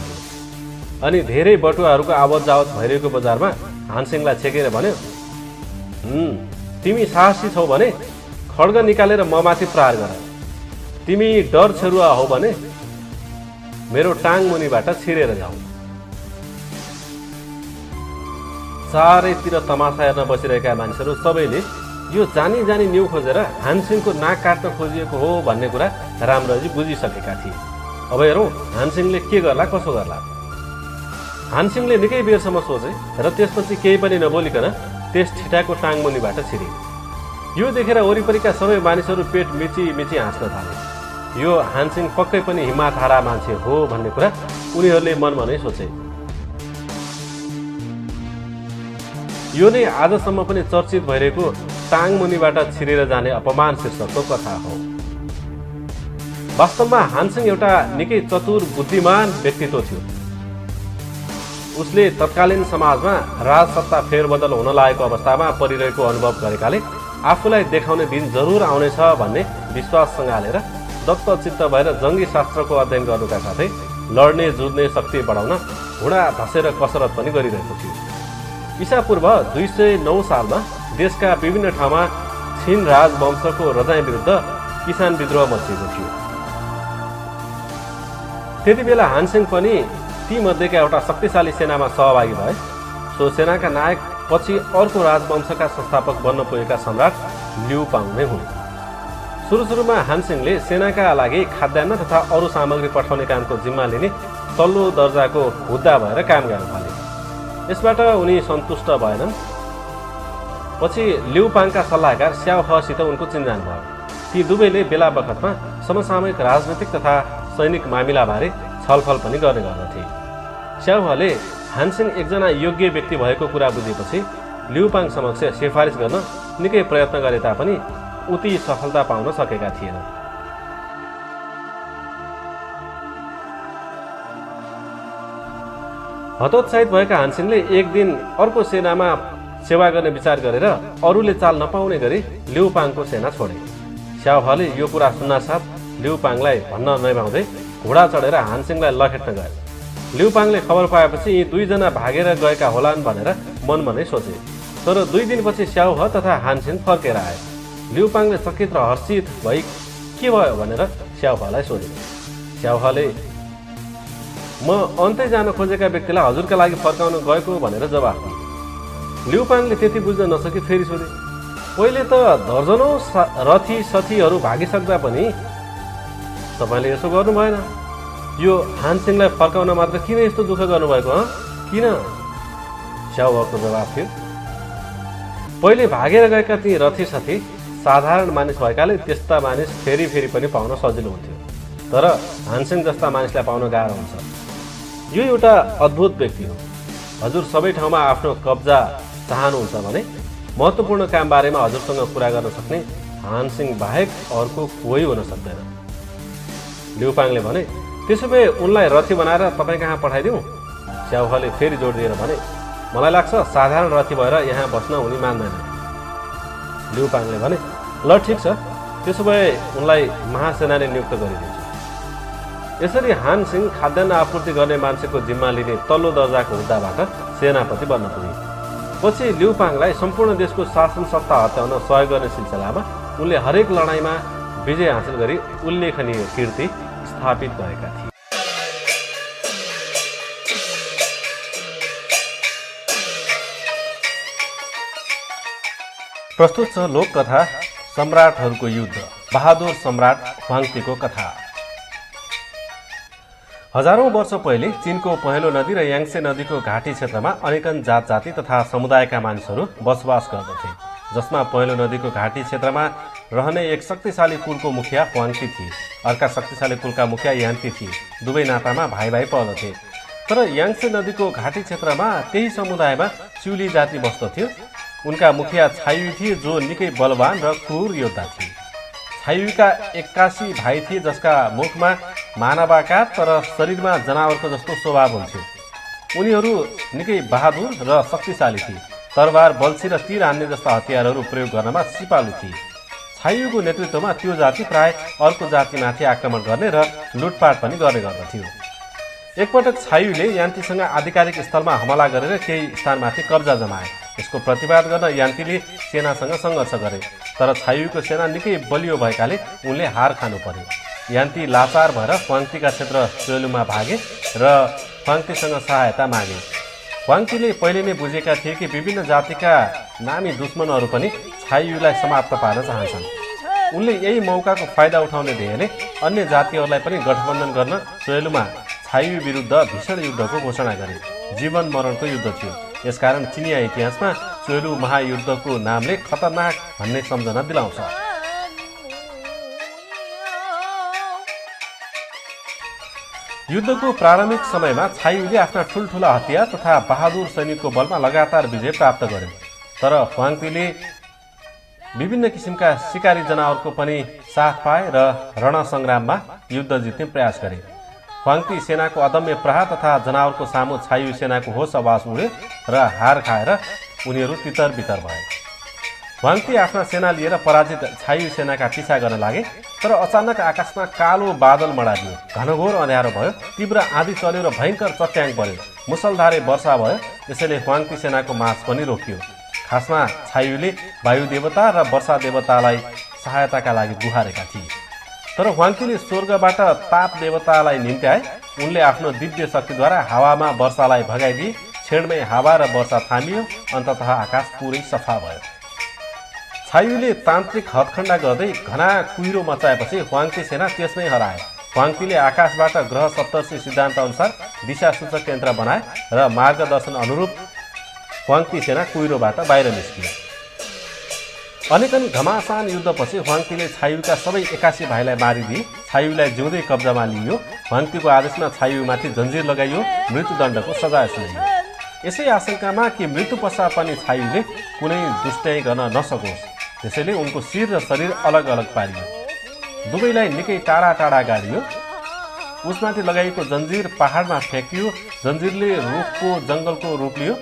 अनि धेरै बटुवाहरूको आवत जावत भइरहेको बजारमा हानसिङलाई छेकेर भन्यो, तिमी साहसी छौ भने खड्ग निकालेर म माथि प्रहार गर। तिमी डर छेरुवा हौ भने मेरो टाङ मुनिबाट छिरेर जाऊ। चारैतिर तमासा हेर्न बसिरहेका मानिसहरू सबैले यो जानी न्यु खोजेर हानसिङको नाक काट्न खोजिएको हो भन्ने कुरा राम्ररी बुझिसकेका थिए। अब हेरौँ हानसिङले के गर्ला कसो गर्ला। हानसिङले निकै बेरसम्म सोचे र त्यसपछि केही पनि नबोलिकन त्यस ठिटाको टाङ मुनिबाट छिरे। यो देखेर वरिपरिका सबै मानिसहरू पेट मिची हाँस्न थाले। यो हानसिङ पक्कै पनि हिम्मत हारा मान्छे हो भन्ने कुरा उनीहरूले मनमा नै सोचे। यो नै आजसम्म पनि चर्चित भइरहेको टाङ मुनिबाट छिरेर जाने अपमान शीर्षकको कथा हो। वास्तवमा हानसिङ एउटा निकै चतुर बुद्धिमान व्यक्तित्व थियो। उसले तत्कालीन समाजमा राजसत्ता फेरबदल हुन लागेको अवस्थामा परिरहेको अनुभव गरेकाले आफूलाई देखाउने दिन जरुर आउनेछ भन्ने विश्वास सँगालेर दत्तचित्त भएर जङ्गी शास्त्रको अध्ययन गर्नुका साथै लड्ने जुझ्ने शक्ति बढाउन घुँडा धसेर कसरत पनि गरिरहेको थियो। ईसापूर्व 209 सालमा देशका विभिन्न ठाउँमा छिन राजवंशको रजाई विरुद्ध किसान विद्रोह मच्चिएको थियो। त्यति बेला हानसिङ पनि ती मध्येका एउटा शक्तिशाली सेनामा सहभागी भए। सो सेनाका नायक पछि अर्को राजवंशका संस्थापक बन्न पुगेका सम्राट लिउपाङ नै हुन्। सुरुमा हानसिङले सेनाका लागि खाद्यान्न तथा अरू सामग्री पठाउने कामको जिम्मा लिने तल्लो दर्जाको हुद्दा भएर काम गर्न थाले। यसबाट उनी सन्तुष्ट भएनन्। पछि लिउपाङका सल्लाहकार स्याओहसित उनको चिन्जान भयो। ती दुवैले बेला बखतमा समसामयिक राजनैतिक तथा सैनिक मामिलाबारे छलफल पनि गर्ने गर्दथे। स्याओहले हानसिङ एकजना योग्य व्यक्ति भएको कुरा बुझेपछि लिउपाङ समक्ष सिफारिस गर्न निकै प्रयत्न गरे तापनि उति सफलता पाउन सकेका थिएनन्। हतोत्साहित भएका हानसिङले एक दिन अर्को सेनामा सेवा गर्ने विचार गरेर अरूले चाल नपाउने गरी लिउपाङको सेना छोडे। स्याओहले यो कुरा सुन्नासाथ लिउपाङलाई भन्न नभ्याउँदै घोडा चढेर हानसिङलाई लखेट्न गए। लिउपाङले खबर पाएपछि यी दुईजना भागेर गएका होलान् भनेर मनमा नै सोचे। तर 2 दिनपछि स्याउह तथा हानसिङ फर्केर आए। लिउपाङले चकित र हर्षित भई के भयो भनेर स्याउहलाई सोधे। स्याउहले म अन्तै जान खोजेका व्यक्तिलाई हजुरका लागि फर्काउन गएको भनेर जवाफ दिए। लिउपाङले त्यति बुझ्न नसकी फेरि सोधे, पहिले त दर्जनौं रथी सथीहरू भागिसक्दा पनि तपाईँले यसो गर्नु भएन, यो हानसिङलाई फर्काउन मात्र किन यस्तो दुःख गर्नुभएको? किन? स्याउहको जवाफ थियो, पहिले भागेर गएका ती रथी साथी साधारण मानिस भएकाले त्यस्ता मानिस फेरि फेरि पनि पाउन सजिलो हुन्थ्यो, तर हानसिङ जस्ता मानिसलाई पाउन गाह्रो हुन्छ। यो एउटा अद्भुत व्यक्ति हो। हजुर सबै ठाउँमा आफ्नो कब्जा चाहनुहुन्छ भने महत्त्वपूर्ण काम बारेमा हजुरसँग कुरा गर्न सक्ने हानसिङ बाहेक अर्को कोही हुन सक्दैन। लिउपाङले भने, त्यसो भए उनलाई रथी बनाएर तपाईँ कहाँ पठाइदिउँ? स्याउहले फेरि जोड दिएर भने, मलाई लाग्छ साधारण रथी भएर यहाँ बस्न उनी मान्दैन। लिउपाङले भने, ल ठिक छ, त्यसो भए उनलाई महासेनानी नियुक्त गरिदिन्छु। यसरी हानसिङ खाद्यान्न आपूर्ति गर्ने मान्छेको जिम्मा लिने तल्लो दर्जाको हुद्दाबाट सेनापति बन्न पुगे। पछि लिउपाङलाई सम्पूर्ण देशको शासन सत्ता हत्याउन सहयोग गर्ने सिलसिलामा उनले हरेक लडाइँमा विजय हासिल गरी उल्लेखनीय कीर्ति स्थापित गरेका थिए। प्रस्तुत छ लोककथा सम्राटहरूको युद्ध, बहादुर सम्राट ह्वाङतीको कथा। हजारौं वर्ष पहिले चीनको पहेँलो नदी र याङ्से नदीको घाटी क्षेत्रमा अनेकन जात जाति तथा समुदायका मानिसहरू बसोबास गर्दथे, जसमा पहेँलो नदीको घाटी क्षेत्रमा रहने एक शक्तिशाली कुलको मुखिया ह्वाङती थिए। अर्का शक्तिशाली कुलका मुखिया यान्ती थिए। दुवै नातामा भाइ भाइ पर्दथे। तर याङ्से नदीको घाटी क्षेत्रमा त्यही समुदायमा च्युली जाति बस्दथ्यो। उनका मुखिया छायु थिए, जो निकै बलवान र क्रूर योद्धा थिए। छायुका 81 भाइ थिए, जसका मुखमा मानवाकार तर शरीरमा जनावरको जस्तो स्वभाव हुन्थ्यो। उनीहरू निकै बहादुर र शक्तिशाली थिए। तरबार, बल्छी र तीर हान्ने जस्ता हतियारहरू प्रयोग गर्नमा सिपालु थिए। छायुको नेतृत्वमा त्यो जाति प्राय अर्को जातिमाथि आक्रमण गर्ने र लुटपाट पनि गर्ने गर्दथ्यो। एकपटक छायुले यान्तीसँग आधिकारिक स्थलमा हमला गरेर केही स्थानमाथि कब्जा जमाए। यसको प्रतिवाद गर्न यान्तीले सेनासँग सङ्घर्ष गरे, तर छायुको सेना निकै बलियो भएकाले उनले हार खानु पर्यो। यान्ती लाचार भएर ह्वाङतीका क्षेत्र चोलुमा भागे र ह्वाङतीसँग सहायता मागे। ह्वाङतीले पहिले नै बुझेका थिए कि विभिन्न जातिका नामी दुश्मनहरू पनि छायुलाई समाप्त पार्न चाहन्छन्। उनले यही मौकाको फाइदा उठाउने ध्येयले अन्य जातिहरूलाई पनि गठबन्धन गर्न चोलुमा छायु विरुद्ध भीषण युद्धको घोषणा गरे। जीवन मरणको युद्ध थियो। यसकारण चिनिया इतिहासमा चोलु महायुद्धको नामले खतरनाक भन्ने सम्झना दिलाउँछ। युद्धको प्रारम्भिक समयमा छायुले आफ्ना ठुल्ठुला हतियार तथा बहादुर सैनिकको बलमा लगातार विजय प्राप्त गर्यो। तर ह्वाङतीले विभिन्न किसिमका शिकारी जनावरको पनि साथ पाए र रणसङ्ग्राममा युद्ध जित्ने प्रयास गरे। ह्वाङती सेनाको अदम्य प्रहार तथा जनावरको सामु छायु सेनाको होस आवाज उड्यो र हार खाएर उनीहरू तितर बितर भए। ह्वाङती आफ्ना सेना लिएर पराजित छायु सेनाका पिछा गर्न लागे, तर अचानक आकाशमा कालो बादल मडारियो। घनघोर अँध्यारो भयो, तीव्र आँधी चल्यो र भयङ्कर चट्याङ पर्यो। मुसलधारे वर्षा भयो। यसैले ह्वाङती सेनाको मार्च पनि रोकियो। खासमा छायुले वायु देवता र वर्षा देवतालाई सहायताका लागि गुहारेका थिए। तर ह्वाङतीले स्वर्गबाट ताप देवतालाई निम्त्याए। उनले आफ्नो दिव्य शक्तिद्वारा हावामा वर्षालाई भगाइदिए। क्षणमै हावा र वर्षा थामियो। अन्ततः आकाश पुरै सफा भयो। छायुले तान्त्रिक हदखण्डा गर्दै घना कुहिरो मचाएपछि ह्वाङती सेना त्यसमै हराए। ह्वाङतीले आकाशबाट ग्रह सप्तर्षि सिद्धान्त अनुसार दिशा सूचक यन्त्र बनाए र मार्गदर्शन अनुरूप ह्वाङती सेना कुहिरोबाट बाहिर निस्कियो। अनेकन घमासान युद्धपछि ह्वाङतीले छायुका सबै 81 भाइलाई मारिदिए। छायुलाई जिउँदै कब्जामा लिइयो। ह्वाङतीको आदेशमा छायुमाथि जन्जिर लगाइयो, मृत्युदण्डको सजाय सुनाइयो। यसै आशंकामा कि मृत्यु पश्चात पनि छायुले कुनै दुष्टाइ गर्न नसकोस्, त्यसैले उनको शिर र शरीर अलग अलग पारियो। दुवैलाई निकै टाढा टाढा गाडियो। उसमाथि लगाइएको जन्जिर पहाडमा फ्याँकियो। जन्जिरले रुखको जङ्गलको रूप लियो।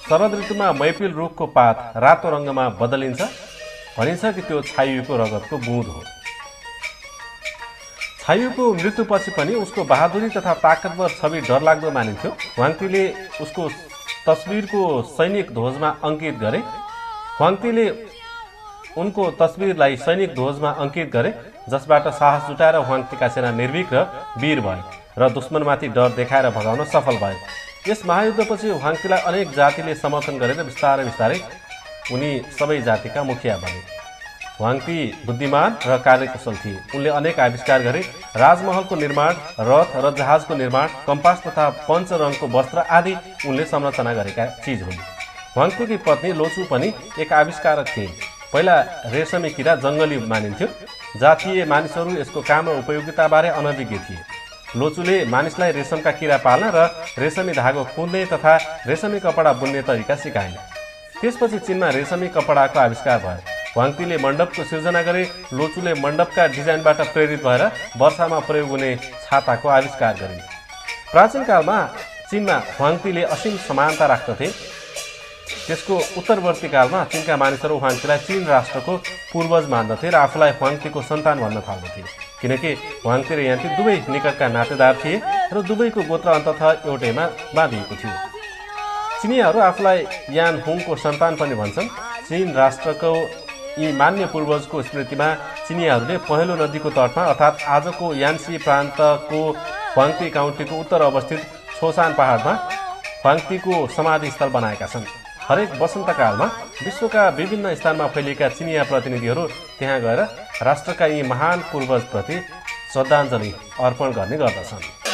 शरद ऋतुमा मैपिल रुखको पात रातो रङ्गमा बदलिन्छ। भनिन्छ कि त्यो छायुको रगतको बुँद हो। छायुको मृत्युपछि पनि उसको बहादुरी तथा ताकतवर छवि डरलाग्दो मानिन्थ्यो। ह्वाङतीले उसको तस्बिरको सैनिक ध्वजमा अंकित गरे। ह्वाङतीले उनको तस्बिरलाई सैनिक ध्वजमा अंकित गरे, जसबाट साहस जुटाएर ह्वाङतीका सेना निर्भीक र वीर भए र दुश्मनमाथि डर देखाएर भगाउन सफल भए। यस महायुद्धपछि ह्वाङतीलाई अनेक जातिले समर्थन गरेर बिस्तारै बिस्तारै उनी सबै जातिका मुखिया बने। ह्वाङती बुद्धिमान र कार्यकुशल थिए। उनले अनेक आविष्कार गरे। राजमहलको निर्माण, रथ र जहाजको निर्माण, कम्पास तथा पञ्चरङको वस्त्र आदि उनले संरचना गरेका चिज हुन्। ह्वाङतीकी पत्नी लोचु पनि एक आविष्कारक थिइन्। पहिला रेशमी किरा जङ्गली मानिन्थ्यो। जातीय मानिसहरू यसको काम र उपयोगिताबारे अनभिज्ञ थिए। लोचुले मानिसलाई रेशमका किरा पाल्न र रेशमी धागो कुन्ने तथा रेशमी कपडा बुन्ने तरिका सिकाइन्। त्यसपछि चीनमा रेशमी कपडाको आविष्कार भयो। ह्वाङतीले मण्डपको सिर्जना गरे। लोचुले मण्डपका डिजाइनबाट प्रेरित भएर वर्षामा प्रयोग हुने छाताको आविष्कार गरिन्। प्राचीन कालमा चीनमा ह्वाङतीले असीम समानता राख्दथे। त्यसको उत्तरवर्ती कालमा चीनका मानिसहरू ह्वाङतीलाई चीन राष्ट्रको पूर्वज मान्दथे र आफूलाई ह्वाङतीको सन्तान भन्न थाल्दथे, किनकि ह्वाङती र यान्ती दुवै निकटका नातेदार थिए र दुवैको गोत्र अन्ततः एउटैमा बाँधिएको थियो। चिनियाहरू आफूलाई यान हुङको सन्तान पनि भन्छन्। चीन राष्ट्रको यी मान्य पूर्वजको स्मृतिमा चिनियाहरूले पहेँलो नदीको तटमा अर्थात् आजको यान्सी प्रान्तको ह्वाङती काउन्टीको उत्तर अवस्थित छोसान पहाडमा ह्वाङतीको समाधिस्थल बनाएका छन्। हरेक वसन्तकालमा विश्वका विभिन्न स्थानमा फैलिएका चिनिया प्रतिनिधिहरू त्यहाँ गएर राष्ट्रका यी महान पूर्वजप्रति श्रद्धाञ्जली अर्पण गर्ने गर्दछन्।